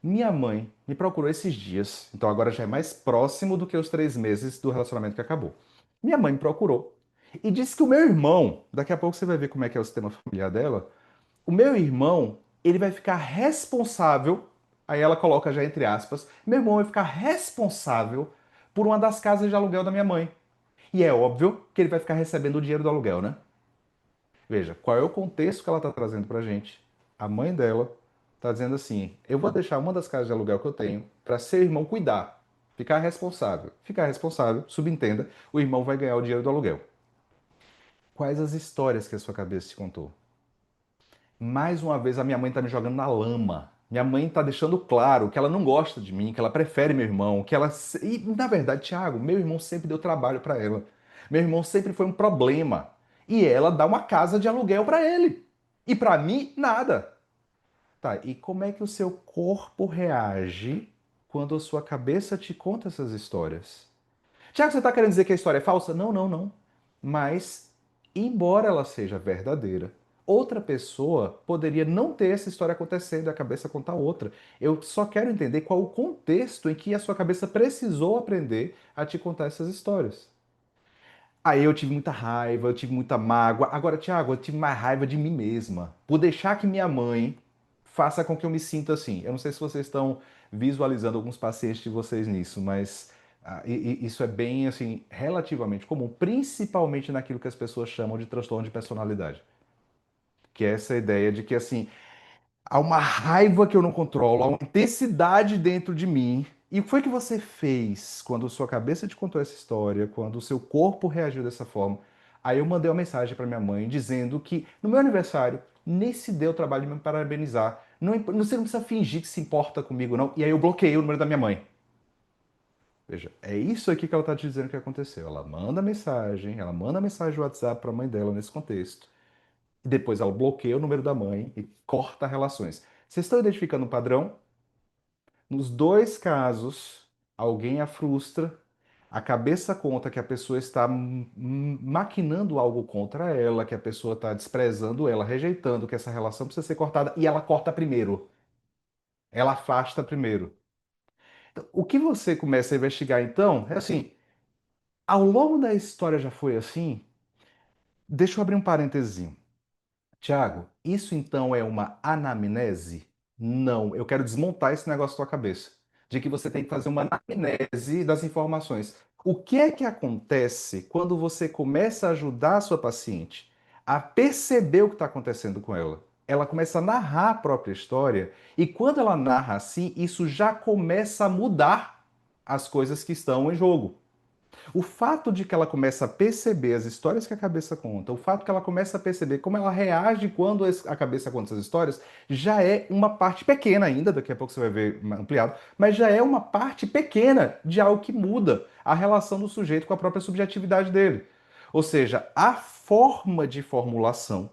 minha mãe me procurou esses dias, então agora já é mais próximo do que os 3 meses do relacionamento que acabou. Minha mãe me procurou e disse que o meu irmão, daqui a pouco você vai ver como é que é o sistema familiar dela, o meu irmão, ele vai ficar responsável, aí ela coloca já entre aspas, meu irmão vai ficar responsável por uma das casas de aluguel da minha mãe. E é óbvio que ele vai ficar recebendo o dinheiro do aluguel, né? Veja, qual é o contexto que ela está trazendo pra gente? A mãe dela está dizendo assim: eu vou deixar uma das casas de aluguel que eu tenho para seu irmão cuidar, ficar responsável. Ficar responsável, subentenda, o irmão vai ganhar o dinheiro do aluguel. Quais as histórias que a sua cabeça te contou? Mais uma vez, a minha mãe tá me jogando na lama. Minha mãe tá deixando claro que ela não gosta de mim, que ela prefere meu irmão, que ela. E, na verdade, Thiago, meu irmão sempre deu trabalho pra ela. Meu irmão sempre foi um problema. E ela dá uma casa de aluguel pra ele. E pra mim, nada. Tá, e como é que o seu corpo reage quando a sua cabeça te conta essas histórias? Tiago, você está querendo dizer que a história é falsa? Não, não, não. Mas, embora ela seja verdadeira, outra pessoa poderia não ter essa história acontecendo e a cabeça contar outra. Eu só quero entender qual o contexto em que a sua cabeça precisou aprender a te contar essas histórias. Aí eu tive muita raiva, eu tive muita mágoa. Agora, Tiago, eu tive mais raiva de mim mesma. Por deixar que minha mãe faça com que eu me sinta assim. Eu não sei se vocês estão visualizando alguns pacientes de vocês nisso, mas isso é bem, assim, relativamente comum, principalmente naquilo que as pessoas chamam de transtorno de personalidade. Que é essa ideia de que, assim, há uma raiva que eu não controlo, há uma intensidade dentro de mim. E o que foi que você fez quando sua cabeça te contou essa história, quando o seu corpo reagiu dessa forma? Aí eu mandei uma mensagem para minha mãe dizendo que no meu aniversário nem se deu o trabalho de me parabenizar. Não, você não precisa fingir que se importa comigo, não. E aí eu bloqueei o número da minha mãe. Veja, é isso aqui que ela está te dizendo que aconteceu. Ela manda mensagem no WhatsApp para a mãe dela nesse contexto. E depois ela bloqueia o número da mãe e corta relações. Vocês estão identificando um padrão? Nos dois casos, alguém a frustra, a cabeça conta que a pessoa está maquinando algo contra ela, que a pessoa está desprezando ela, rejeitando que essa relação precisa ser cortada, e ela corta primeiro. Ela afasta primeiro. Então, o que você começa a investigar então é assim: ao longo da história já foi assim? Deixa eu abrir um parênteses. Tiago, isso então é uma anamnese? Não, eu quero desmontar esse negócio da tua cabeça. De que você tem que fazer uma anamnese das informações. O que é que acontece quando você começa a ajudar a sua paciente a perceber o que está acontecendo com ela? Ela começa a narrar a própria história, e quando ela narra assim, isso já começa a mudar as coisas que estão em jogo. O fato de que ela começa a perceber as histórias que a cabeça conta, o fato que ela começa a perceber como ela reage quando a cabeça conta essas histórias, já é uma parte pequena ainda, daqui a pouco você vai ver ampliado, mas já é uma parte pequena de algo que muda a relação do sujeito com a própria subjetividade dele. Ou seja, a forma de formulação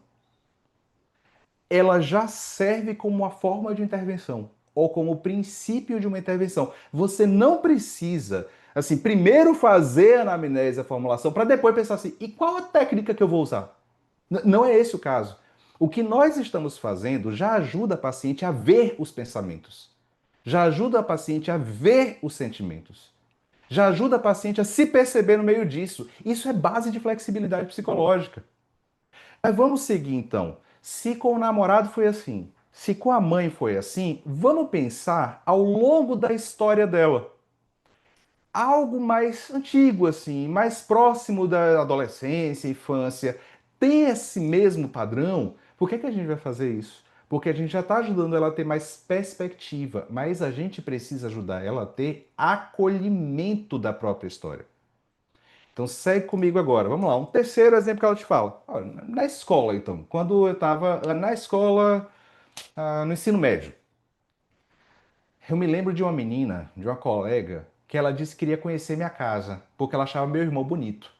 ela já serve como uma forma de intervenção ou como o princípio de uma intervenção. Você não precisa, assim, primeiro fazer a anamnese, a formulação, para depois pensar assim, e qual a técnica que eu vou usar? Não é esse o caso. O que nós estamos fazendo já ajuda a paciente a ver os pensamentos, já ajuda a paciente a ver os sentimentos. Já ajuda a paciente a se perceber no meio disso. Isso é base de flexibilidade psicológica. Mas vamos seguir então. Se com o namorado foi assim, se com a mãe foi assim, vamos pensar ao longo da história dela. Algo mais antigo, assim, mais próximo da adolescência, infância, tem esse mesmo padrão. Por que que a gente vai fazer isso? Porque a gente já está ajudando ela a ter mais perspectiva, mas a gente precisa ajudar ela a ter acolhimento da própria história. Então segue comigo agora. Vamos lá, um terceiro exemplo que ela te fala. Olha, na escola, então, quando eu estava na escola, no ensino médio, eu me lembro de uma menina, de uma colega, que ela disse que queria conhecer minha casa, porque ela achava meu irmão bonito.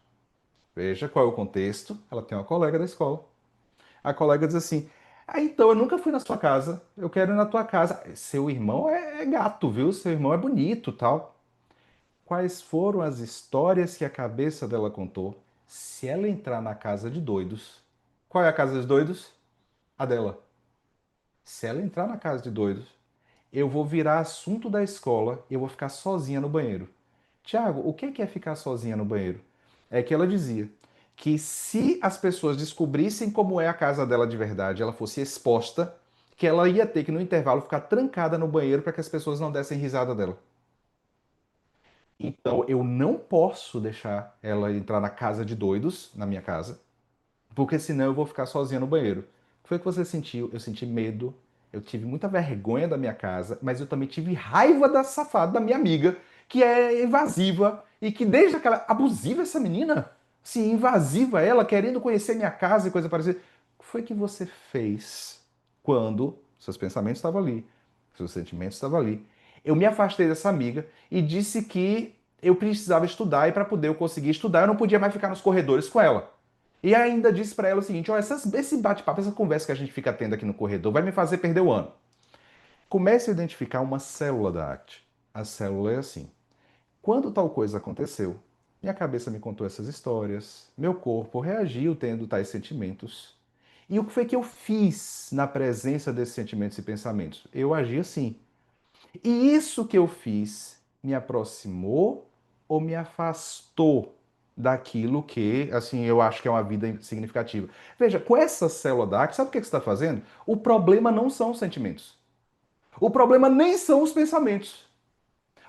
Veja qual é o contexto. Ela tem uma colega da escola. A colega diz assim: Ah, então eu nunca fui na sua casa, eu quero ir na tua casa. Seu irmão é gato, viu? Seu irmão é bonito, tal. Quais foram as histórias que a cabeça dela contou? Se ela entrar na casa de doidos, qual é a casa dos doidos? A dela. Se ela entrar na casa de doidos, eu vou virar assunto da escola e eu vou ficar sozinha no banheiro. Tiago, o que é ficar sozinha no banheiro? É que ela dizia que se as pessoas descobrissem como é a casa dela de verdade, ela fosse exposta, que ela ia ter que no intervalo ficar trancada no banheiro para que as pessoas não dessem risada dela. Então eu não posso deixar ela entrar na casa de doidos, na minha casa, porque senão eu vou ficar sozinha no banheiro. O que foi que você sentiu? Eu senti medo, eu tive muita vergonha da minha casa, mas eu também tive raiva da safada da minha amiga, que é invasiva e que desde aquela abusiva essa menina, sim, invasiva ela, querendo conhecer minha casa e coisa parecida. O que foi que você fez quando seus pensamentos estavam ali, seus sentimentos estavam ali? Eu me afastei dessa amiga e disse que eu precisava estudar e para poder eu conseguir estudar, eu não podia mais ficar nos corredores com ela. E ainda disse para ela o seguinte: ó, esse bate-papo, essa conversa que a gente fica tendo aqui no corredor vai me fazer perder o ano. Comece a identificar uma célula da arte. A célula é assim: quando tal coisa aconteceu, minha cabeça me contou essas histórias, meu corpo reagiu tendo tais sentimentos. E o que foi que eu fiz na presença desses sentimentos e pensamentos? Eu agi assim. E isso que eu fiz me aproximou ou me afastou daquilo que, assim, eu acho que é uma vida significativa? Veja, com essa célula da arte, sabe o que você está fazendo? O problema não são os sentimentos. O problema nem são os pensamentos.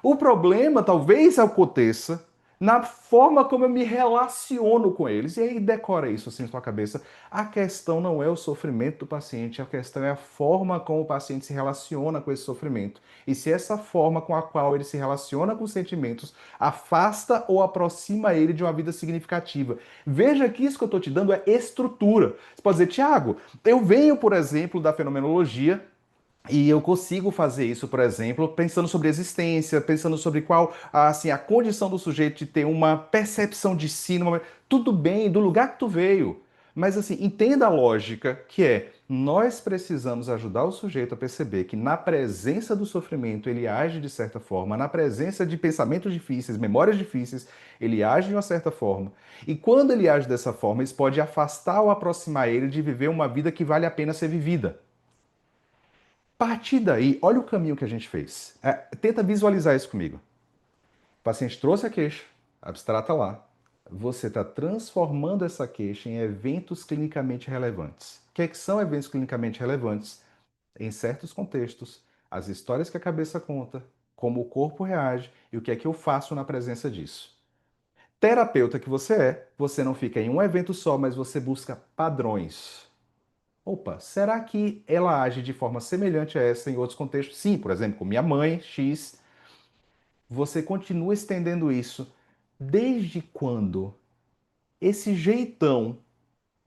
O problema talvez aconteça na forma como eu me relaciono com eles. E aí decora isso assim na sua cabeça. A questão não é o sofrimento do paciente, a questão é a forma como o paciente se relaciona com esse sofrimento. E se essa forma com a qual ele se relaciona com os sentimentos afasta ou aproxima ele de uma vida significativa. Veja que isso que eu estou te dando é estrutura. Você pode dizer, Tiago, eu venho, por exemplo, da fenomenologia, e eu consigo fazer isso, por exemplo, pensando sobre existência, pensando sobre qual assim, a condição do sujeito de ter uma percepção de si. Tudo bem, do lugar que tu veio. Mas assim, entenda a lógica que é, nós precisamos ajudar o sujeito a perceber que na presença do sofrimento ele age de certa forma, na presença de pensamentos difíceis, memórias difíceis, ele age de uma certa forma. E quando ele age dessa forma, isso pode afastar ou aproximar ele de viver uma vida que vale a pena ser vivida. A partir daí, olha o caminho que a gente fez. Tenta visualizar isso comigo. O paciente trouxe a queixa, abstrata lá. Você está transformando essa queixa em eventos clinicamente relevantes. O que é que são eventos clinicamente relevantes? Em certos contextos, as histórias que a cabeça conta, como o corpo reage e o que é que eu faço na presença disso. Terapeuta que você não fica em um evento só, mas você busca padrões. Opa, será que ela age de forma semelhante a essa em outros contextos? Sim, por exemplo, com minha mãe, X. Você continua estendendo isso. Desde quando esse jeitão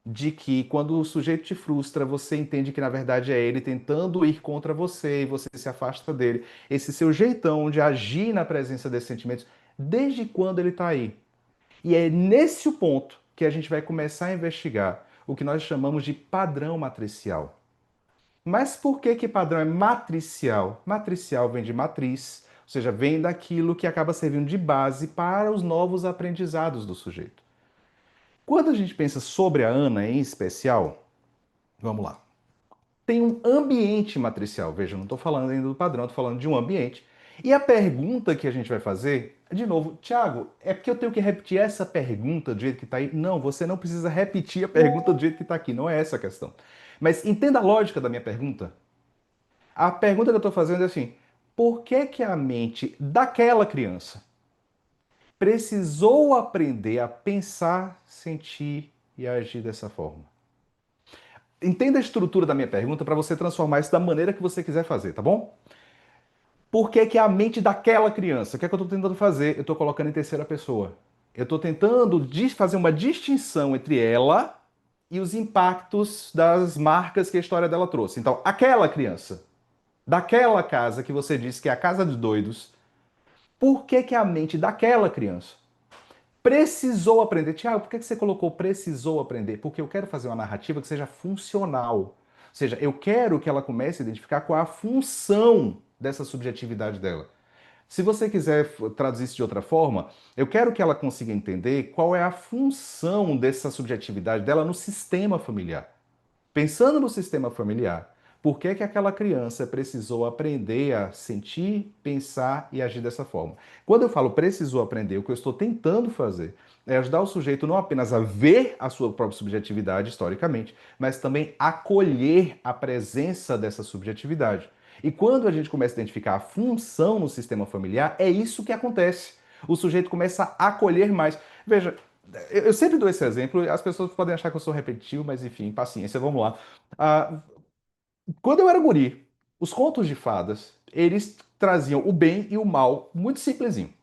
de que quando o sujeito te frustra, você entende que na verdade é ele tentando ir contra você e você se afasta dele. Esse seu jeitão de agir na presença desses sentimentos, desde quando ele está aí? E é nesse o ponto que a gente vai começar a investigar o que nós chamamos de padrão matricial. Mas por que que padrão é matricial? Matricial vem de matriz, ou seja, vem daquilo que acaba servindo de base para os novos aprendizados do sujeito. Quando a gente pensa sobre a Ana em especial, vamos lá. Tem um ambiente matricial. Veja, eu não estou falando ainda do padrão, estou falando de um ambiente. E a pergunta que a gente vai fazer, de novo, Tiago, é porque eu tenho que repetir essa pergunta do jeito que está aí? Não, você não precisa repetir a pergunta do jeito que está aqui, não é essa a questão. Mas entenda a lógica da minha pergunta. A pergunta que eu estou fazendo é assim: por que que a mente daquela criança precisou aprender a pensar, sentir e agir dessa forma? Entenda a estrutura da minha pergunta para você transformar isso da maneira que você quiser fazer, tá bom? Por que que a mente daquela criança? O que é que eu estou tentando fazer? Eu estou colocando em terceira pessoa. Eu estou tentando fazer uma distinção entre ela e os impactos das marcas que a história dela trouxe. Então, aquela criança, daquela casa que você disse que é a casa de doidos, por que que a mente daquela criança precisou aprender? Tiago, por que que você colocou precisou aprender? Porque eu quero fazer uma narrativa que seja funcional. Ou seja, eu quero que ela comece a identificar qual é a função dessa subjetividade dela. Se você quiser traduzir isso de outra forma, eu quero que ela consiga entender qual é a função dessa subjetividade dela no sistema familiar. Pensando no sistema familiar, por que que aquela criança precisou aprender a sentir, pensar e agir dessa forma? Quando eu falo precisou aprender, o que eu estou tentando fazer é ajudar o sujeito não apenas a ver a sua própria subjetividade historicamente, mas também acolher a presença dessa subjetividade. E quando a gente começa a identificar a função no sistema familiar, é isso que acontece. O sujeito começa a acolher mais. Veja, eu sempre dou esse exemplo, as pessoas podem achar que eu sou repetitivo, mas enfim, paciência, vamos lá. Ah, quando eu era guri, os contos de fadas, eles traziam o bem e o mal muito simplesinho.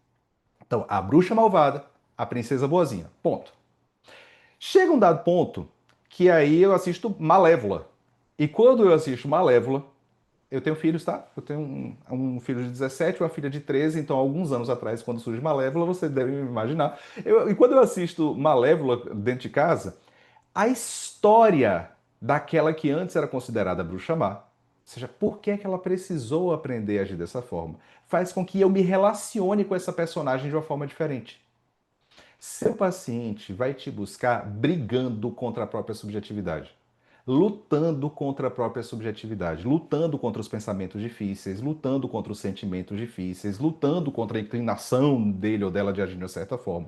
Então, a bruxa malvada, a princesa boazinha, ponto. Chega um dado ponto que aí eu assisto Malévola. E quando eu assisto Malévola, eu tenho filhos, tá? Eu tenho um filho de 17 e uma filha de 13, então alguns anos atrás, quando surge Malévola, você deve imaginar. E quando eu assisto Malévola dentro de casa, a história daquela que antes era considerada bruxa má, ou seja, por que é que ela precisou aprender a agir dessa forma, faz com que eu me relacione com essa personagem de uma forma diferente. Seu paciente vai te buscar brigando contra a própria subjetividade, lutando contra a própria subjetividade, lutando contra os pensamentos difíceis, lutando contra os sentimentos difíceis, lutando contra a inclinação dele ou dela de agir de uma certa forma.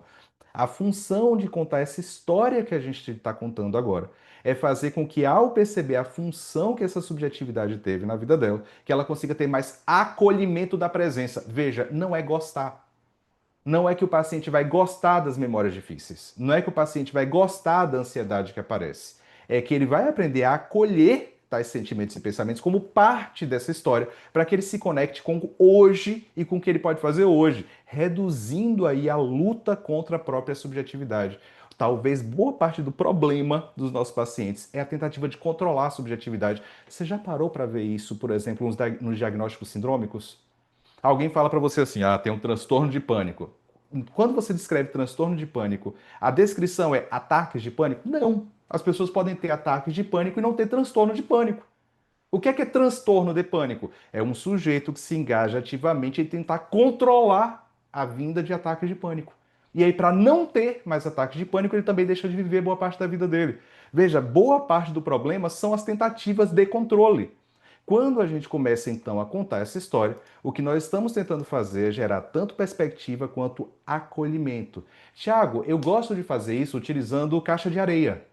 A função de contar essa história que a gente está contando agora é fazer com que, ao perceber a função que essa subjetividade teve na vida dela, que ela consiga ter mais acolhimento da presença. Veja, não é gostar. Não é que o paciente vai gostar das memórias difíceis. Não é que o paciente vai gostar da ansiedade que aparece. É que ele vai aprender a acolher tais sentimentos e pensamentos como parte dessa história, para que ele se conecte com hoje e com o que ele pode fazer hoje, reduzindo aí a luta contra a própria subjetividade. Talvez boa parte do problema dos nossos pacientes é a tentativa de controlar a subjetividade. Você já parou para ver isso, por exemplo, nos diagnósticos sindrômicos? Alguém fala para você assim, tem um transtorno de pânico. Quando você descreve transtorno de pânico, a descrição é ataques de pânico? Não. As pessoas podem ter ataques de pânico e não ter transtorno de pânico. O que é transtorno de pânico? É um sujeito que se engaja ativamente em tentar controlar a vinda de ataques de pânico. E aí, para não ter mais ataques de pânico, ele também deixa de viver boa parte da vida dele. Veja, boa parte do problema são as tentativas de controle. Quando a gente começa então a contar essa história, o que nós estamos tentando fazer é gerar tanto perspectiva quanto acolhimento. Tiago, eu gosto de fazer isso utilizando caixa de areia.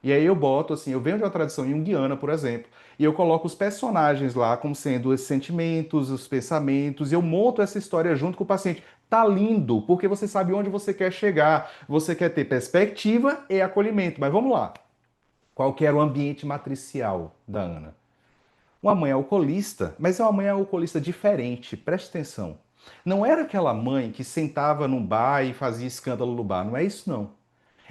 E aí eu boto assim, eu venho de uma tradição junguiana, por exemplo, e eu coloco os personagens lá como sendo os sentimentos, os pensamentos, e eu monto essa história junto com o paciente. Tá lindo, porque você sabe onde você quer chegar, você quer ter perspectiva e acolhimento. Mas vamos lá. Qual que era o ambiente matricial da Ana? Uma mãe alcoolista, mas é uma mãe alcoolista diferente, preste atenção. Não era aquela mãe que sentava num bar e fazia escândalo no bar, não é isso não.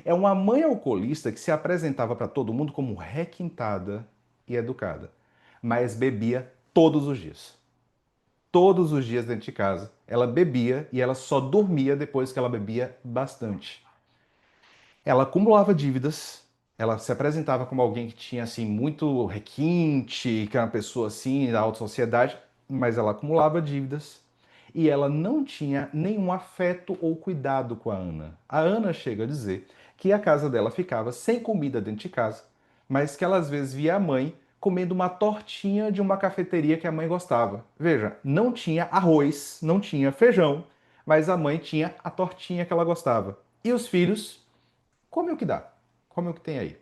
É uma mãe alcoolista que se apresentava para todo mundo como requintada e educada, mas bebia todos os dias. Todos os dias dentro de casa. Ela bebia e ela só dormia depois que ela bebia bastante. Ela acumulava dívidas, ela se apresentava como alguém que tinha assim muito requinte, que era uma pessoa assim da alta sociedade, mas ela acumulava dívidas e ela não tinha nenhum afeto ou cuidado com a Ana. A Ana chega a dizer que a casa dela ficava sem comida dentro de casa, mas que ela às vezes via a mãe comendo uma tortinha de uma cafeteria que a mãe gostava. Veja, não tinha arroz, não tinha feijão, mas a mãe tinha a tortinha que ela gostava. E os filhos, come o que dá, come o que tem aí.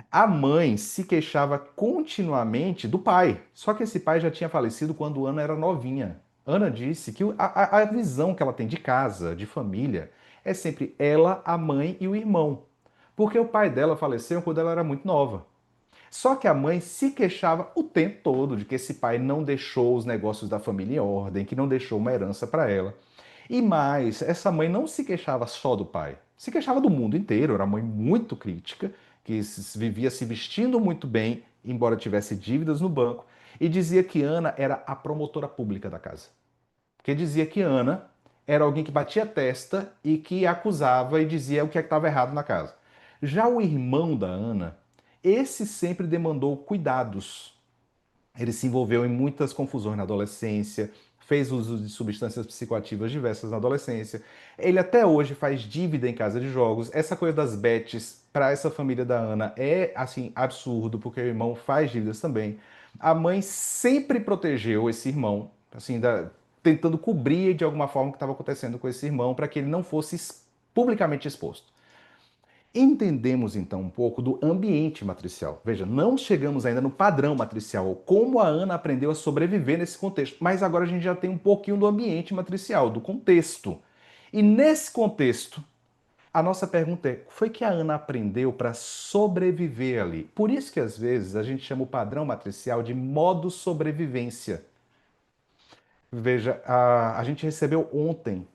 A mãe se queixava continuamente do pai, só que esse pai já tinha falecido quando Ana era novinha. Ana disse que a visão que ela tem de casa, de família, é sempre ela, a mãe e o irmão. Porque o pai dela faleceu quando ela era muito nova. Só que a mãe se queixava o tempo todo de que esse pai não deixou os negócios da família em ordem, que não deixou uma herança para ela. E mais, essa mãe não se queixava só do pai, se queixava do mundo inteiro. Era uma mãe muito crítica, que vivia se vestindo muito bem, embora tivesse dívidas no banco, e dizia que Ana era a promotora pública da casa. Porque dizia que Ana era alguém que batia a testa e que acusava e dizia o que estava errado na casa. Já o irmão da Ana, esse sempre demandou cuidados. Ele se envolveu em muitas confusões na adolescência, fez uso de substâncias psicoativas diversas na adolescência. Ele até hoje faz dívida em casa de jogos. Essa coisa das bets para essa família da Ana é assim absurdo, porque o irmão faz dívidas também. A mãe sempre protegeu esse irmão, assim, tentando cobrir de alguma forma o que estava acontecendo com esse irmão para que ele não fosse publicamente exposto. Entendemos então um pouco do ambiente matricial. Veja, não chegamos ainda no padrão matricial, como a Ana aprendeu a sobreviver nesse contexto, mas agora a gente já tem um pouquinho do ambiente matricial, do contexto. E nesse contexto, a nossa pergunta é: foi que a Ana aprendeu para sobreviver ali? Por isso que às vezes a gente chama o padrão matricial de modo sobrevivência. Veja, a gente recebeu ontem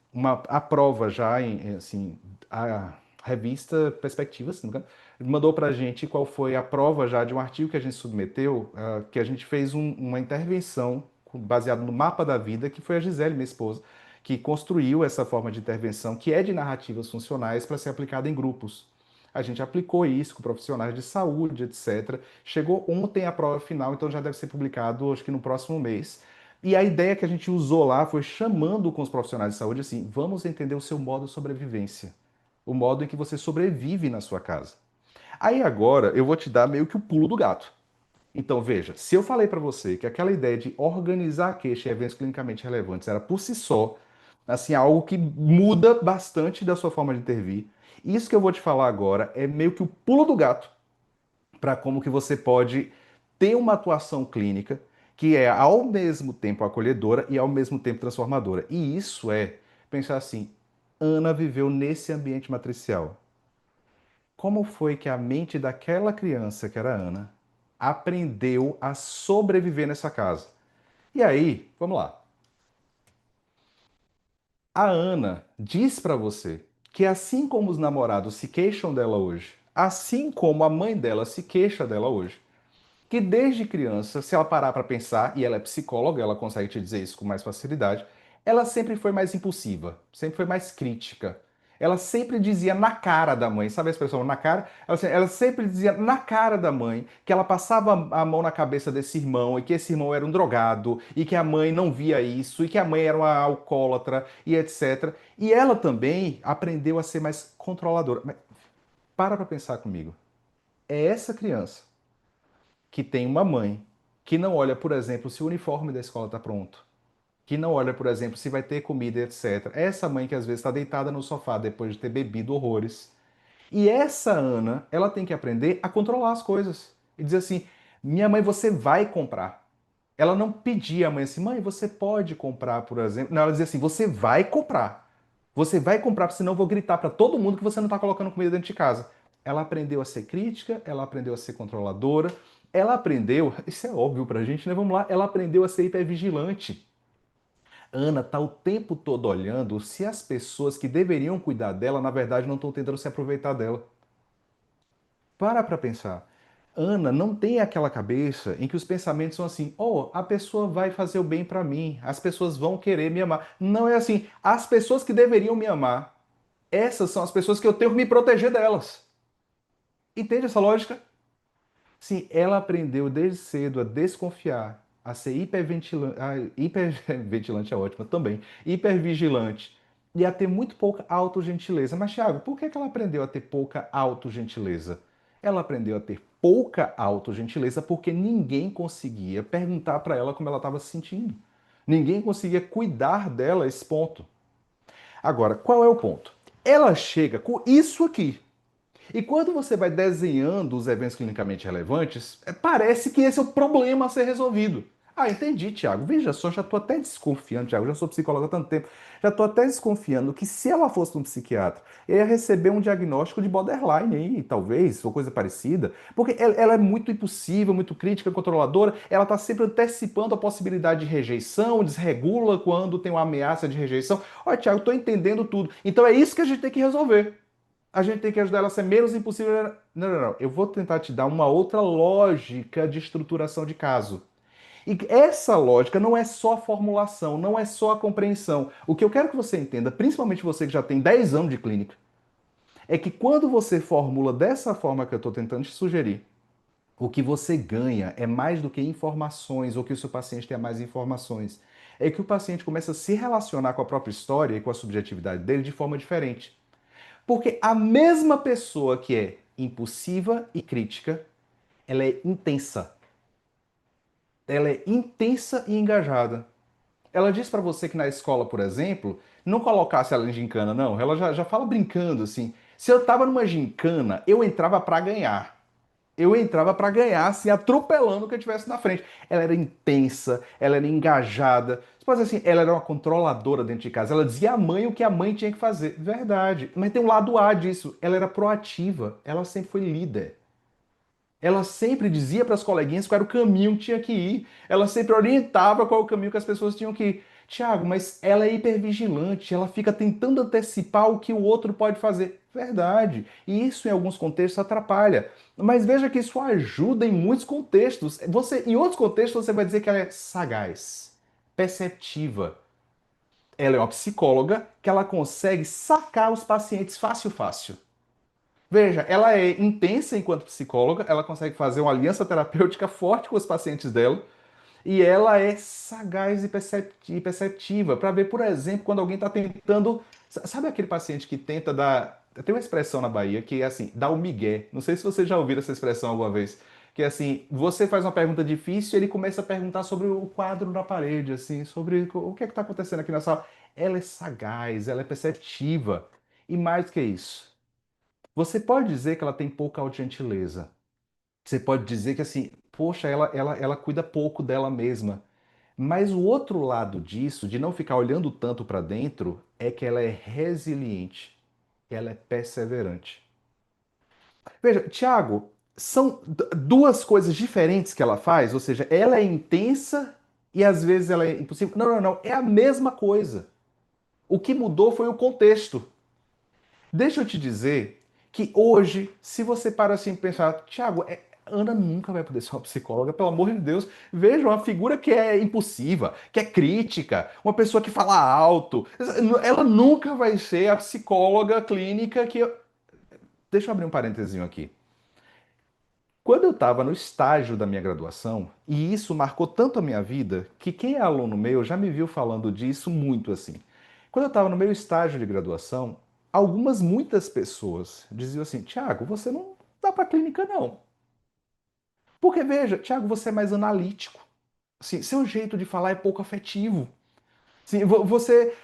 a prova já assim, a revista Perspectivas, se não me engano, mandou para a gente qual foi a prova já de um artigo que a gente submeteu, que a gente fez uma intervenção baseada no mapa da vida, que foi a Gisele, minha esposa, que construiu essa forma de intervenção, que é de narrativas funcionais para ser aplicada em grupos. A gente aplicou isso com profissionais de saúde, etc. Chegou ontem a prova final, então já deve ser publicado, acho que no próximo mês. E a ideia que a gente usou lá foi chamando com os profissionais de saúde assim: vamos entender o seu modo de sobrevivência, o modo em que você sobrevive na sua casa. Aí agora eu vou te dar meio que o pulo do gato. Então veja, se eu falei para você que aquela ideia de organizar a queixa em eventos clinicamente relevantes era por si só, assim, algo que muda bastante da sua forma de intervir, isso que eu vou te falar agora é meio que o pulo do gato para como que você pode ter uma atuação clínica que é ao mesmo tempo acolhedora e ao mesmo tempo transformadora. E isso é pensar assim: Ana viveu nesse ambiente matricial. Como foi que a mente daquela criança, que era Ana, aprendeu a sobreviver nessa casa? E aí, vamos lá. A Ana diz para você que assim como os namorados se queixam dela hoje, assim como a mãe dela se queixa dela hoje, que desde criança, se ela parar para pensar, e ela é psicóloga, ela consegue te dizer isso com mais facilidade, ela sempre foi mais impulsiva, sempre foi mais crítica. Ela sempre dizia na cara da mãe, sabe a expressão na cara? Ela sempre dizia na cara da mãe que ela passava a mão na cabeça desse irmão e que esse irmão era um drogado e que a mãe não via isso e que a mãe era uma alcoólatra e etc. E ela também aprendeu a ser mais controladora. Mas para pensar comigo. É essa criança que tem uma mãe que não olha, por exemplo, se o uniforme da escola está pronto, que não olha, por exemplo, se vai ter comida, etc. Essa mãe que às vezes está deitada no sofá depois de ter bebido horrores. E essa Ana, ela tem que aprender a controlar as coisas. E dizer assim: minha mãe, você vai comprar. Ela não pedia à mãe assim: mãe, você pode comprar, por exemplo. Não, ela dizia assim: você vai comprar. Você vai comprar, senão eu vou gritar para todo mundo que você não está colocando comida dentro de casa. Ela aprendeu a ser crítica, ela aprendeu a ser controladora, ela aprendeu, isso é óbvio pra gente, né? Vamos lá, ela aprendeu a ser hipervigilante. Ana tá o tempo todo olhando se as pessoas que deveriam cuidar dela, na verdade, não estão tentando se aproveitar dela. Para pensar. Ana não tem aquela cabeça em que os pensamentos são assim: oh, a pessoa vai fazer o bem para mim, as pessoas vão querer me amar. Não é assim. As pessoas que deveriam me amar, essas são as pessoas que eu tenho que me proteger delas. Entende essa lógica? Sim, ela aprendeu desde cedo a desconfiar, a ser hiperventilante, hiperventilante é ótimo também, hipervigilante e a ter muito pouca autogentileza. Mas, Thiago, por que ela aprendeu a ter pouca autogentileza? Ela aprendeu a ter pouca autogentileza porque ninguém conseguia perguntar para ela como ela estava se sentindo. Ninguém conseguia cuidar dela a esse ponto. Agora, qual é o ponto? Ela chega com isso aqui. E quando você vai desenhando os eventos clinicamente relevantes, parece que esse é o problema a ser resolvido. Ah, entendi, Tiago. Veja só, já estou até desconfiando, Tiago, já sou psicóloga há tanto tempo, já estou até desconfiando que se ela fosse um psiquiatra, eu ia receber um diagnóstico de borderline aí, talvez, ou coisa parecida, porque ela é muito impossível, muito crítica, controladora, ela está sempre antecipando a possibilidade de rejeição, desregula quando tem uma ameaça de rejeição. Olha, Tiago, estou entendendo tudo. Então é isso que a gente tem que resolver. A gente tem que ajudar ela a ser menos impossível. Não, não, não. Eu vou tentar te dar uma outra lógica de estruturação de caso. E essa lógica não é só a formulação, não é só a compreensão. O que eu quero que você entenda, principalmente você que já tem 10 anos de clínica, é que quando você formula dessa forma que eu estou tentando te sugerir, o que você ganha é mais do que informações, ou que o seu paciente tenha mais informações. É que o paciente começa a se relacionar com a própria história e com a subjetividade dele de forma diferente. Porque a mesma pessoa que é impulsiva e crítica, ela é intensa. Ela é intensa e engajada. Ela diz para você que na escola, por exemplo, não colocasse ela em gincana, não. Ela já fala brincando assim. Se eu tava numa gincana, eu entrava para ganhar. Eu entrava para ganhar, assim, atropelando o que eu tivesse na frente. Ela era intensa, ela era engajada. Você pode dizer assim, ela era uma controladora dentro de casa. Ela dizia à mãe o que a mãe tinha que fazer. Verdade. Mas tem um lado A disso. Ela era proativa. Ela sempre foi líder. Ela sempre dizia para as coleguinhas qual era o caminho que tinha que ir. Ela sempre orientava qual é o caminho que as pessoas tinham que ir. Tiago, mas ela é hipervigilante, ela fica tentando antecipar o que o outro pode fazer. Verdade. E isso, em alguns contextos, atrapalha. Mas veja que isso ajuda em muitos contextos. Em outros contextos, você vai dizer que ela é sagaz, perceptiva. Ela é uma psicóloga que ela consegue sacar os pacientes fácil, fácil. Veja, ela é intensa enquanto psicóloga, ela consegue fazer uma aliança terapêutica forte com os pacientes dela, e ela é sagaz e perceptiva para ver, por exemplo, quando alguém está tentando. Sabe aquele paciente que tenta dar. Tem uma expressão na Bahia que é assim, dar o migué. Não sei se você já ouviu essa expressão alguma vez. Que é assim, você faz uma pergunta difícil e ele começa a perguntar sobre o quadro na parede, assim, sobre o que é que está acontecendo aqui na sala. Ela é sagaz, ela é perceptiva. E mais do que isso. Você pode dizer que ela tem pouca autogentileza. Você pode dizer que assim, poxa, ela cuida pouco dela mesma. Mas o outro lado disso, de não ficar olhando tanto para dentro, é que ela é resiliente, ela é perseverante. Veja, Tiago, são duas coisas diferentes que ela faz, ou seja, ela é intensa e às vezes ela é impossível. Não, não, não, é a mesma coisa. O que mudou foi o contexto. Deixa eu te dizer que hoje, se você para assim e pensar, Tiago, Ana nunca vai poder ser uma psicóloga, pelo amor de Deus. Veja, uma figura que é impulsiva, que é crítica, uma pessoa que fala alto. Ela nunca vai ser a psicóloga clínica que. Deixa eu abrir um parênteses aqui. Quando eu estava no estágio da minha graduação, e isso marcou tanto a minha vida, que quem é aluno meu já me viu falando disso muito assim. Quando eu estava no meu estágio de graduação, muitas pessoas diziam assim: Tiago, você não dá para clínica, não. Porque veja, Tiago, você é mais analítico. Assim, seu jeito de falar é pouco afetivo. Assim, você,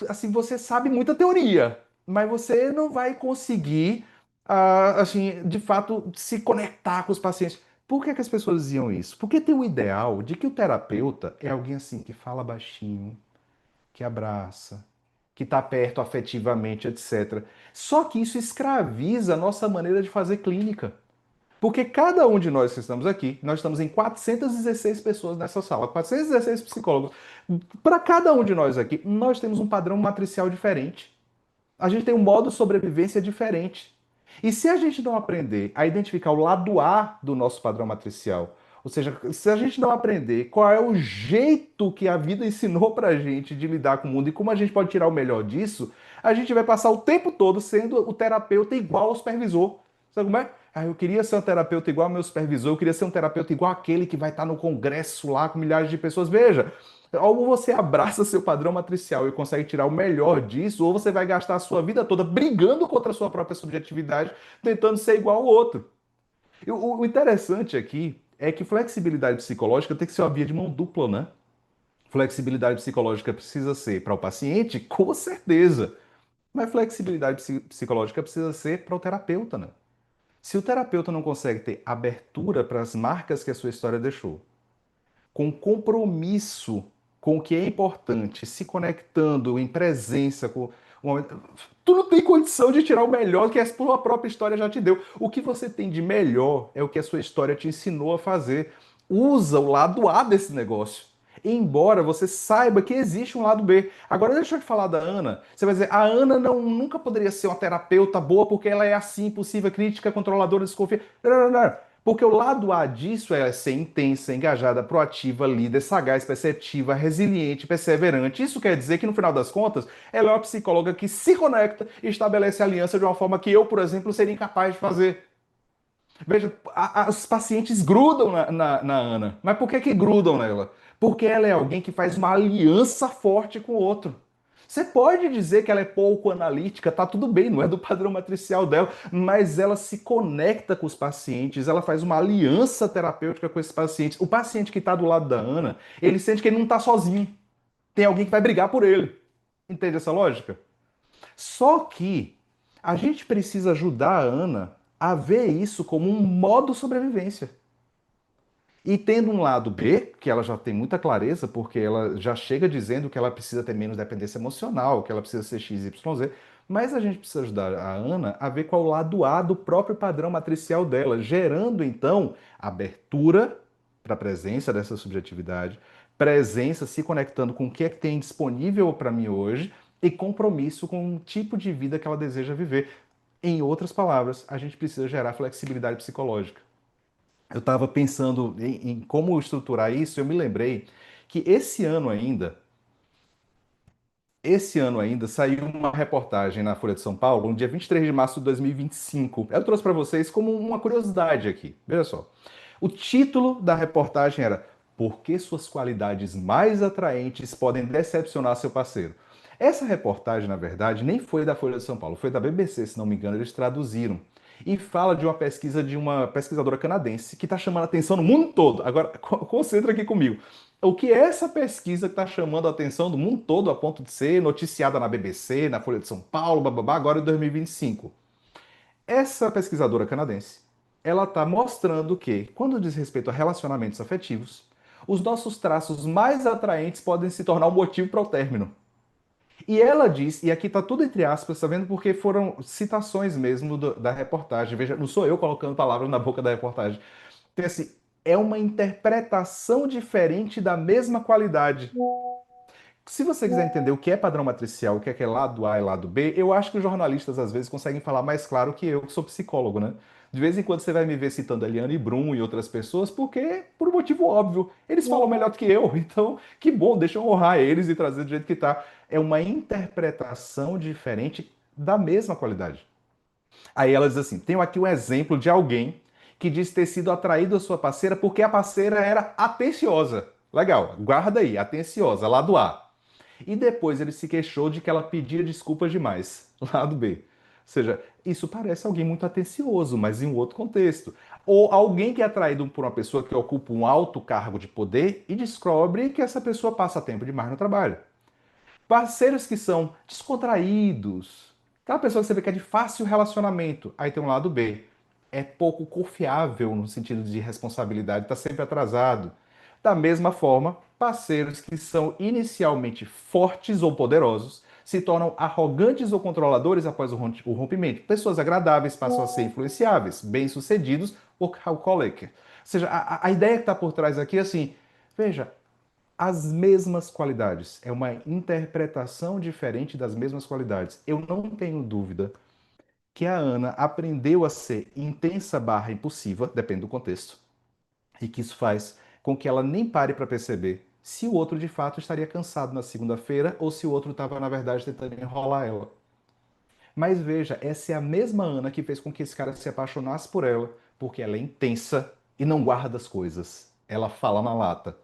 assim, você sabe muita teoria, mas você não vai conseguir, assim, de fato, se conectar com os pacientes. Por que que as pessoas diziam isso? Porque tem o ideal de que o terapeuta é alguém assim que fala baixinho, que abraça, que está perto afetivamente, etc. Só que isso escraviza a nossa maneira de fazer clínica. Porque cada um de nós que estamos aqui, nós estamos em 416 pessoas nessa sala, 416 psicólogos. Para cada um de nós aqui, nós temos um padrão matricial diferente. A gente tem um modo de sobrevivência diferente. E se a gente não aprender a identificar o lado A do nosso padrão matricial, ou seja, se a gente não aprender qual é o jeito que a vida ensinou pra gente de lidar com o mundo e como a gente pode tirar o melhor disso, a gente vai passar o tempo todo sendo o terapeuta igual ao supervisor. Sabe como é? Ah, eu queria ser um terapeuta igual ao meu supervisor, eu queria ser um terapeuta igual aquele que vai estar no congresso lá com milhares de pessoas. Veja, ou você abraça seu padrão matricial e consegue tirar o melhor disso, ou você vai gastar a sua vida toda brigando contra a sua própria subjetividade, tentando ser igual ao outro. O interessante aqui é que flexibilidade psicológica tem que ser uma via de mão dupla, né? Flexibilidade psicológica precisa ser para o paciente, com certeza. Mas flexibilidade psicológica precisa ser para o terapeuta, né? Se o terapeuta não consegue ter abertura para as marcas que a sua história deixou, com compromisso com o que é importante, se conectando em presença com o momento, tu não tem condição de tirar o melhor que a sua própria história já te deu. O que você tem de melhor é o que a sua história te ensinou a fazer. Usa o lado A desse negócio. Embora você saiba que existe um lado B. Agora deixa eu te falar da Ana. Você vai dizer, a Ana nunca poderia ser uma terapeuta boa porque ela é assim, impulsiva, crítica, controladora, desconfia. Não, não, não. Porque o lado A disso é ser intensa, engajada, proativa, líder, sagaz, perceptiva, resiliente, perseverante. Isso quer dizer que, no final das contas, ela é uma psicóloga que se conecta e estabelece aliança de uma forma que eu, por exemplo, seria incapaz de fazer. Veja, os pacientes grudam na Ana. Mas por que grudam nela? Porque ela é alguém que faz uma aliança forte com o outro. Você pode dizer que ela é pouco analítica, tá tudo bem, não é do padrão matricial dela, mas ela se conecta com os pacientes, ela faz uma aliança terapêutica com esses pacientes. O paciente que está do lado da Ana, ele sente que ele não está sozinho. Tem alguém que vai brigar por ele. Entende essa lógica? Só que a gente precisa ajudar a Ana a ver isso como um modo de sobrevivência. E tendo um lado B, que ela já tem muita clareza, porque ela já chega dizendo que ela precisa ter menos dependência emocional, que ela precisa ser X, Y, Z, mas a gente precisa ajudar a Ana a ver qual é o lado A do próprio padrão matricial dela, gerando então abertura para a presença dessa subjetividade, presença se conectando com o que é que tem disponível para mim hoje e compromisso com o tipo de vida que ela deseja viver. Em outras palavras, a gente precisa gerar flexibilidade psicológica. Eu estava pensando em como estruturar isso, eu me lembrei que esse ano ainda saiu uma reportagem na Folha de São Paulo, no dia 23 de março de 2025. Eu trouxe para vocês como uma curiosidade aqui. Veja só. O título da reportagem era Por que suas qualidades mais atraentes podem decepcionar seu parceiro? Essa reportagem, na verdade, nem foi da Folha de São Paulo, foi da BBC, se não me engano, eles traduziram. E fala de uma pesquisa de uma pesquisadora canadense que está chamando a atenção no mundo todo. Agora, concentra aqui comigo. O que é essa pesquisa que está chamando a atenção do mundo todo a ponto de ser noticiada na BBC, na Folha de São Paulo, bababá, agora em 2025? Essa pesquisadora canadense, ela está mostrando que, quando diz respeito a relacionamentos afetivos, os nossos traços mais atraentes podem se tornar um motivo para o término. E ela diz, e aqui está tudo entre aspas, tá vendo? Porque foram citações mesmo da reportagem. Veja, não sou eu colocando palavras na boca da reportagem. Então, assim, é uma interpretação diferente da mesma qualidade. Se você quiser entender o que é padrão matricial, o que é lado A e lado B, eu acho que os jornalistas às vezes conseguem falar mais claro que eu, que sou psicólogo, né? De vez em quando você vai me ver citando a Eliane Brum e outras pessoas, porque, por um motivo óbvio, eles falam melhor do que eu, então que bom, deixa eu honrar eles e trazer do jeito que tá. É uma interpretação diferente da mesma qualidade. Aí ela diz assim: tenho aqui um exemplo de alguém que diz ter sido atraído à sua parceira porque a parceira era atenciosa. Legal, guarda aí, atenciosa, lado A. E depois ele se queixou de que ela pedia desculpas demais, lado B. Ou seja, isso parece alguém muito atencioso, mas em um outro contexto. Ou alguém que é atraído por uma pessoa que ocupa um alto cargo de poder e descobre que essa pessoa passa tempo demais no trabalho. Parceiros que são descontraídos. Aquela pessoa que você vê que é de fácil relacionamento. Aí tem um lado B. É pouco confiável no sentido de responsabilidade, está sempre atrasado. Da mesma forma, parceiros que são inicialmente fortes ou poderosos se tornam arrogantes ou controladores após o rompimento. Pessoas agradáveis passam a ser influenciáveis, bem-sucedidos ou workaholic. Ou seja, a ideia que está por trás aqui é assim: veja, as mesmas qualidades. É uma interpretação diferente das mesmas qualidades. Eu não tenho dúvida que a Ana aprendeu a ser intensa barra impulsiva, depende do contexto, e que isso faz com que ela nem pare para perceber se o outro de fato estaria cansado na segunda-feira ou se o outro estava, na verdade, tentando enrolar ela. Mas veja, essa é a mesma Ana que fez com que esse cara se apaixonasse por ela, porque ela é intensa e não guarda as coisas. Ela fala na lata.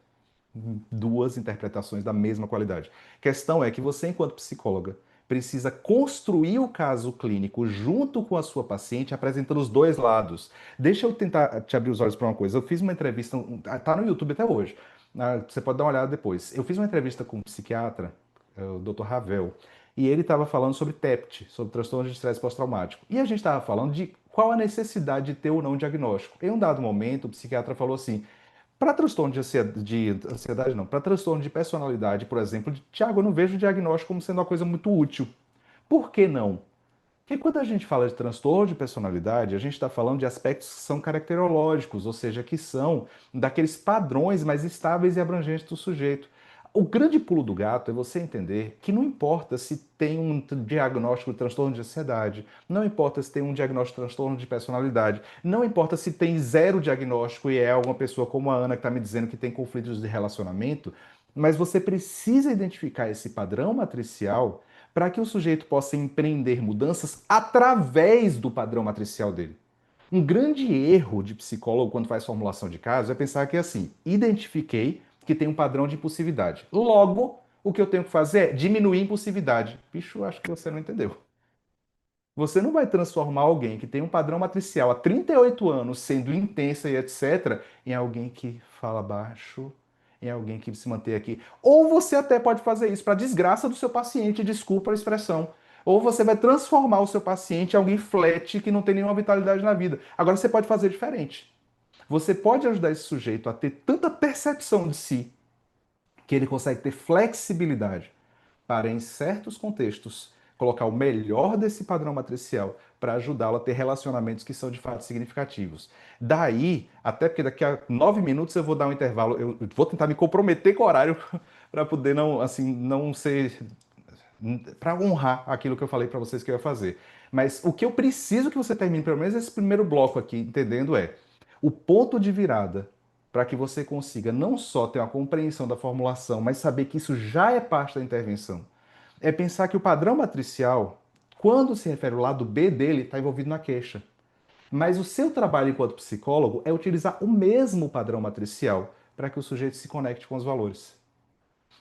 Duas interpretações da mesma qualidade. A questão é que você, enquanto psicóloga, precisa construir o caso clínico junto com a sua paciente, apresentando os dois lados. Deixa eu tentar te abrir os olhos para uma coisa. Eu fiz uma entrevista, tá no YouTube até hoje. Você pode dar uma olhada depois. Eu fiz uma entrevista com um psiquiatra, o Dr. Ravel, e ele estava falando sobre TEPT, sobre transtorno de estresse pós-traumático. E a gente estava falando de qual a necessidade de ter ou não diagnóstico. Em um dado momento, o psiquiatra falou assim: para transtorno de ansiedade, não, para transtorno de personalidade, por exemplo, Tiago, eu não vejo o diagnóstico como sendo uma coisa muito útil. Por que não? Porque quando a gente fala de transtorno de personalidade, a gente está falando de aspectos que são caracterológicos, ou seja, que são daqueles padrões mais estáveis e abrangentes do sujeito. O grande pulo do gato é você entender que não importa se tem um diagnóstico de transtorno de ansiedade, não importa se tem um diagnóstico de transtorno de personalidade, não importa se tem zero diagnóstico e é uma pessoa como a Ana que está me dizendo que tem conflitos de relacionamento, mas você precisa identificar esse padrão matricial para que o sujeito possa empreender mudanças através do padrão matricial dele. Um grande erro de psicólogo quando faz formulação de caso é pensar que assim, identifiquei que tem um padrão de impulsividade. Logo, o que eu tenho que fazer é diminuir a impulsividade. Bicho, acho que você não entendeu. Você não vai transformar alguém que tem um padrão matricial há 38 anos, sendo intensa e etc., em alguém que fala baixo, em alguém que se mantém aqui. Ou você até pode fazer isso para desgraça do seu paciente, desculpa a expressão. Ou você vai transformar o seu paciente em alguém flat que não tem nenhuma vitalidade na vida. Agora você pode fazer diferente. Você pode ajudar esse sujeito a ter tanta percepção de si que ele consegue ter flexibilidade para, em certos contextos, colocar o melhor desse padrão matricial para ajudá-lo a ter relacionamentos que são de fato significativos. Daí, até porque daqui a 9 minutos eu vou dar um intervalo, eu vou tentar me comprometer com o horário para poder não, assim, não ser, para honrar aquilo que eu falei para vocês que eu ia fazer. Mas o que eu preciso que você termine, pelo menos esse primeiro bloco aqui, entendendo é o ponto de virada para que você consiga não só ter uma compreensão da formulação, mas saber que isso já é parte da intervenção. É pensar que o padrão matricial, quando se refere ao lado B dele, está envolvido na queixa. Mas o seu trabalho enquanto psicólogo é utilizar o mesmo padrão matricial para que o sujeito se conecte com os valores.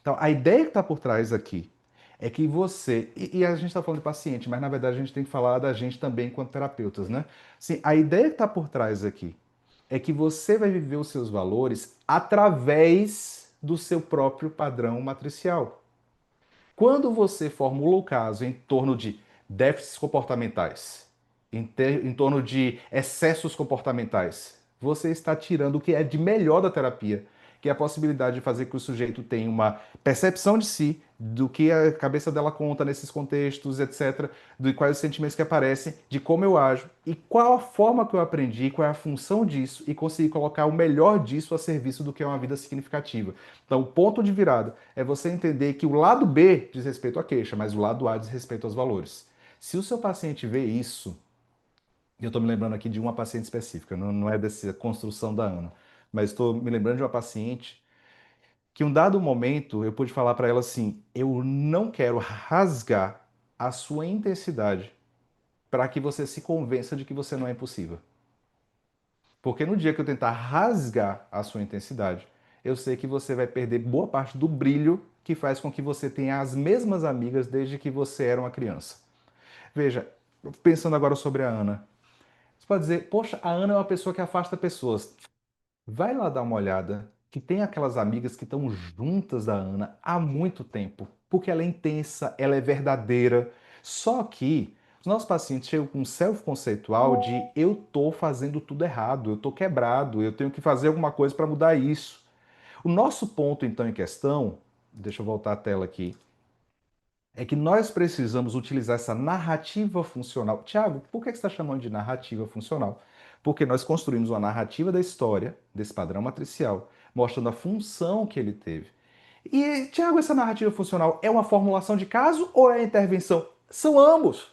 Então, a ideia que está por trás aqui é que você, e a gente está falando de paciente, mas na verdade a gente tem que falar da gente também enquanto terapeutas, né? Sim, a ideia que está por trás aqui é que você vai viver os seus valores através do seu próprio padrão matricial. Quando você formula o caso em torno de déficits comportamentais, em torno de excessos comportamentais, você está tirando o que é de melhor da terapia, que é a possibilidade de fazer que o sujeito tenha uma percepção de si, do que a cabeça dela conta nesses contextos, etc., de quais os sentimentos que aparecem, de como eu ajo e qual a forma que eu aprendi, qual é a função disso e conseguir colocar o melhor disso a serviço do que é uma vida significativa. Então, o ponto de virada é você entender que o lado B diz respeito à queixa, mas o lado A diz respeito aos valores. Se o seu paciente vê isso, e eu estou me lembrando aqui de uma paciente específica, não é dessa construção da Ana, mas estou me lembrando de uma paciente que em um dado momento eu pude falar para ela assim: eu não quero rasgar a sua intensidade para que você se convença de que você não é impossível. Porque no dia que eu tentar rasgar a sua intensidade, eu sei que você vai perder boa parte do brilho que faz com que você tenha as mesmas amigas desde que você era uma criança. Veja, pensando agora sobre a Ana, você pode dizer, poxa, a Ana é uma pessoa que afasta pessoas. Vai lá dar uma olhada, que tem aquelas amigas que estão juntas da Ana há muito tempo, porque ela é intensa, ela é verdadeira. Só que os nossos pacientes chegam com um self-conceitual de eu tô fazendo tudo errado, eu tô quebrado, eu tenho que fazer alguma coisa para mudar isso. O nosso ponto, então, em questão, deixa eu voltar a tela aqui, é que nós precisamos utilizar essa narrativa funcional. Tiago, por que você está chamando de narrativa funcional? Porque nós construímos uma narrativa da história, desse padrão matricial, mostrando a função que ele teve. E, Tiago, essa narrativa funcional é uma formulação de caso ou é intervenção? São ambos.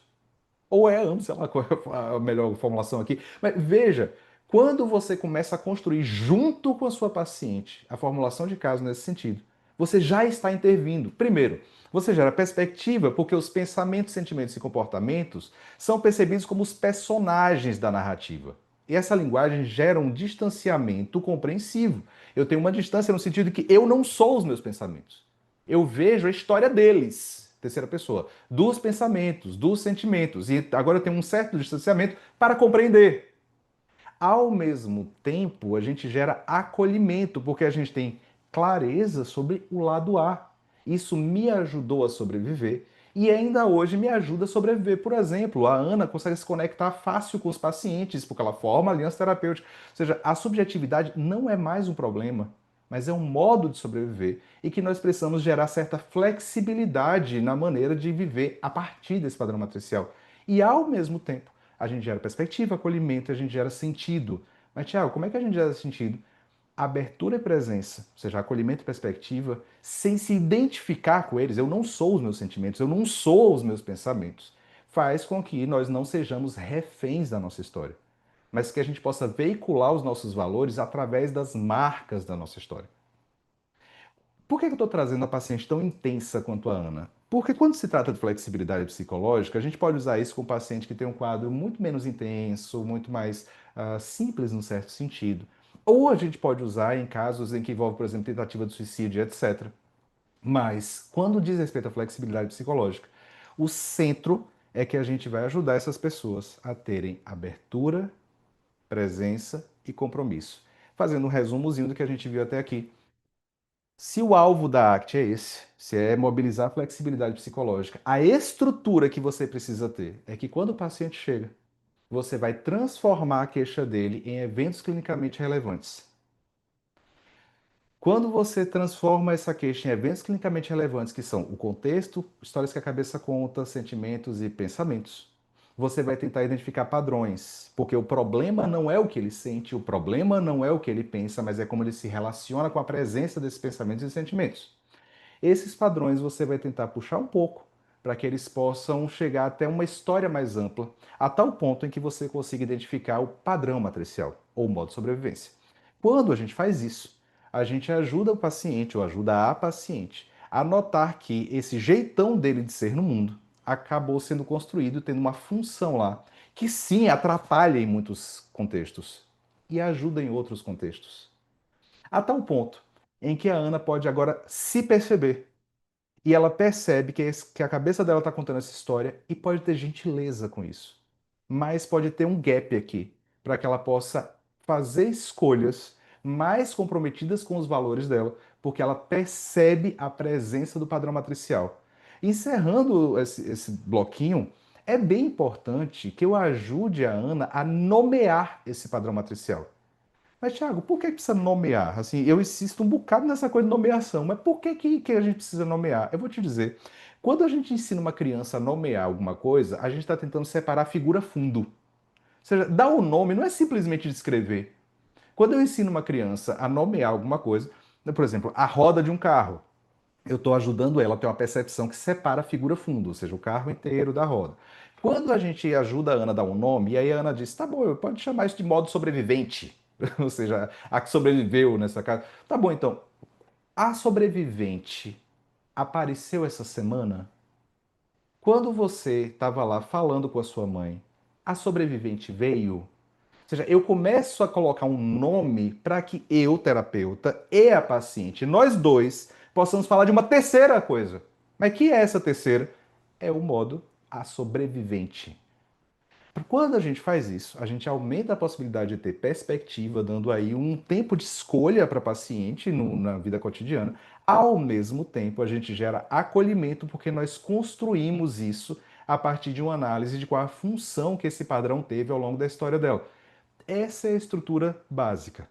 Ou é ambos, sei lá qual é a melhor formulação aqui. Mas veja, quando você começa a construir junto com a sua paciente a formulação de caso nesse sentido, você já está intervindo. Primeiro, você gera perspectiva porque os pensamentos, sentimentos e comportamentos são percebidos como os personagens da narrativa. E essa linguagem gera um distanciamento compreensivo. Eu tenho uma distância no sentido de que eu não sou os meus pensamentos. Eu vejo a história deles. terceira pessoa, dos pensamentos, dos sentimentos. E agora eu tenho um certo distanciamento para compreender. Ao mesmo tempo, a gente gera acolhimento, porque a gente tem clareza sobre o lado A. Isso me ajudou a sobreviver e ainda hoje me ajuda a sobreviver. Por exemplo, a Ana consegue se conectar fácil com os pacientes, porque ela forma aliança terapêutica. Ou seja, a subjetividade não é mais um problema, mas é um modo de sobreviver e que nós precisamos gerar certa flexibilidade na maneira de viver a partir desse padrão matricial. E ao mesmo tempo, a gente gera perspectiva, acolhimento, a gente gera sentido. Mas, Tiago, como é que a gente gera sentido? Abertura e presença, ou seja, acolhimento e perspectiva, sem se identificar com eles, eu não sou os meus sentimentos, eu não sou os meus pensamentos, faz com que nós não sejamos reféns da nossa história, mas que a gente possa veicular os nossos valores através das marcas da nossa história. Por que eu estou trazendo uma paciente tão intensa quanto a Ana? Porque quando se trata de flexibilidade psicológica, a gente pode usar isso com um paciente que tem um quadro muito menos intenso, muito mais simples, num certo sentido. Ou a gente pode usar em casos em que envolve, por exemplo, tentativa de suicídio, etc. Mas, quando diz respeito à flexibilidade psicológica, o centro é que a gente vai ajudar essas pessoas a terem abertura, presença e compromisso. Fazendo um resumozinho do que a gente viu até aqui. Se o alvo da ACT é esse, se é mobilizar a flexibilidade psicológica, a estrutura que você precisa ter é que quando o paciente chega, você vai transformar a queixa dele em eventos clinicamente relevantes. Quando você transforma essa queixa em eventos clinicamente relevantes, que são o contexto, histórias que a cabeça conta, sentimentos e pensamentos, você vai tentar identificar padrões, porque o problema não é o que ele sente, o problema não é o que ele pensa, mas é como ele se relaciona com a presença desses pensamentos e sentimentos. Esses padrões você vai tentar puxar um pouco para que eles possam chegar até uma história mais ampla, a tal ponto em que você consiga identificar o padrão matricial ou modo de sobrevivência. Quando a gente faz isso, a gente ajuda o paciente ou ajuda a paciente a notar que esse jeitão dele de ser no mundo acabou sendo construído tendo uma função lá que sim atrapalha em muitos contextos e ajuda em outros contextos. A tal ponto em que a Ana pode agora se perceber. E ela percebe que a cabeça dela está contando essa história e pode ter gentileza com isso. Mas pode ter um gap aqui, para que ela possa fazer escolhas mais comprometidas com os valores dela, porque ela percebe a presença do padrão matricial. Encerrando esse bloquinho, é bem importante que eu ajude a Ana a nomear esse padrão matricial. Mas, Thiago, por que precisa nomear? Assim, eu insisto um bocado nessa coisa de nomeação, mas por que a gente precisa nomear? Eu vou te dizer, quando a gente ensina uma criança a nomear alguma coisa, a gente está tentando separar a figura fundo. Ou seja, dar o nome não é simplesmente descrever. Quando eu ensino uma criança a nomear alguma coisa, por exemplo, a roda de um carro, eu estou ajudando ela a ter uma percepção que separa a figura fundo, ou seja, o carro inteiro da roda. Quando a gente ajuda a Ana a dar um nome, e aí a Ana diz, tá bom, pode chamar isso de modo sobrevivente, ou seja, a que sobreviveu nessa casa. Tá bom, então, a sobrevivente apareceu essa semana? Quando você estava lá falando com a sua mãe, a sobrevivente veio? Ou seja, eu começo a colocar um nome para que eu, terapeuta, e a paciente, nós dois, possamos falar de uma terceira coisa. Mas que é essa terceira? É o modo a sobrevivente. Quando a gente faz isso, a gente aumenta a possibilidade de ter perspectiva, dando aí um tempo de escolha para paciente na vida cotidiana. Ao mesmo tempo, a gente gera acolhimento porque nós construímos isso a partir de uma análise de qual a função que esse padrão teve ao longo da história dela. Essa é a estrutura básica.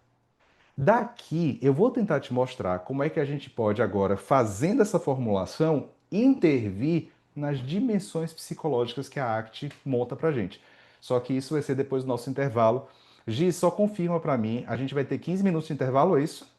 Daqui, eu vou tentar te mostrar como é que a gente pode agora, fazendo essa formulação, intervir nas dimensões psicológicas que a ACT monta pra gente. Só que isso vai ser depois do nosso intervalo. Gi, só confirma pra mim, a gente vai ter 15 minutos de intervalo, é isso?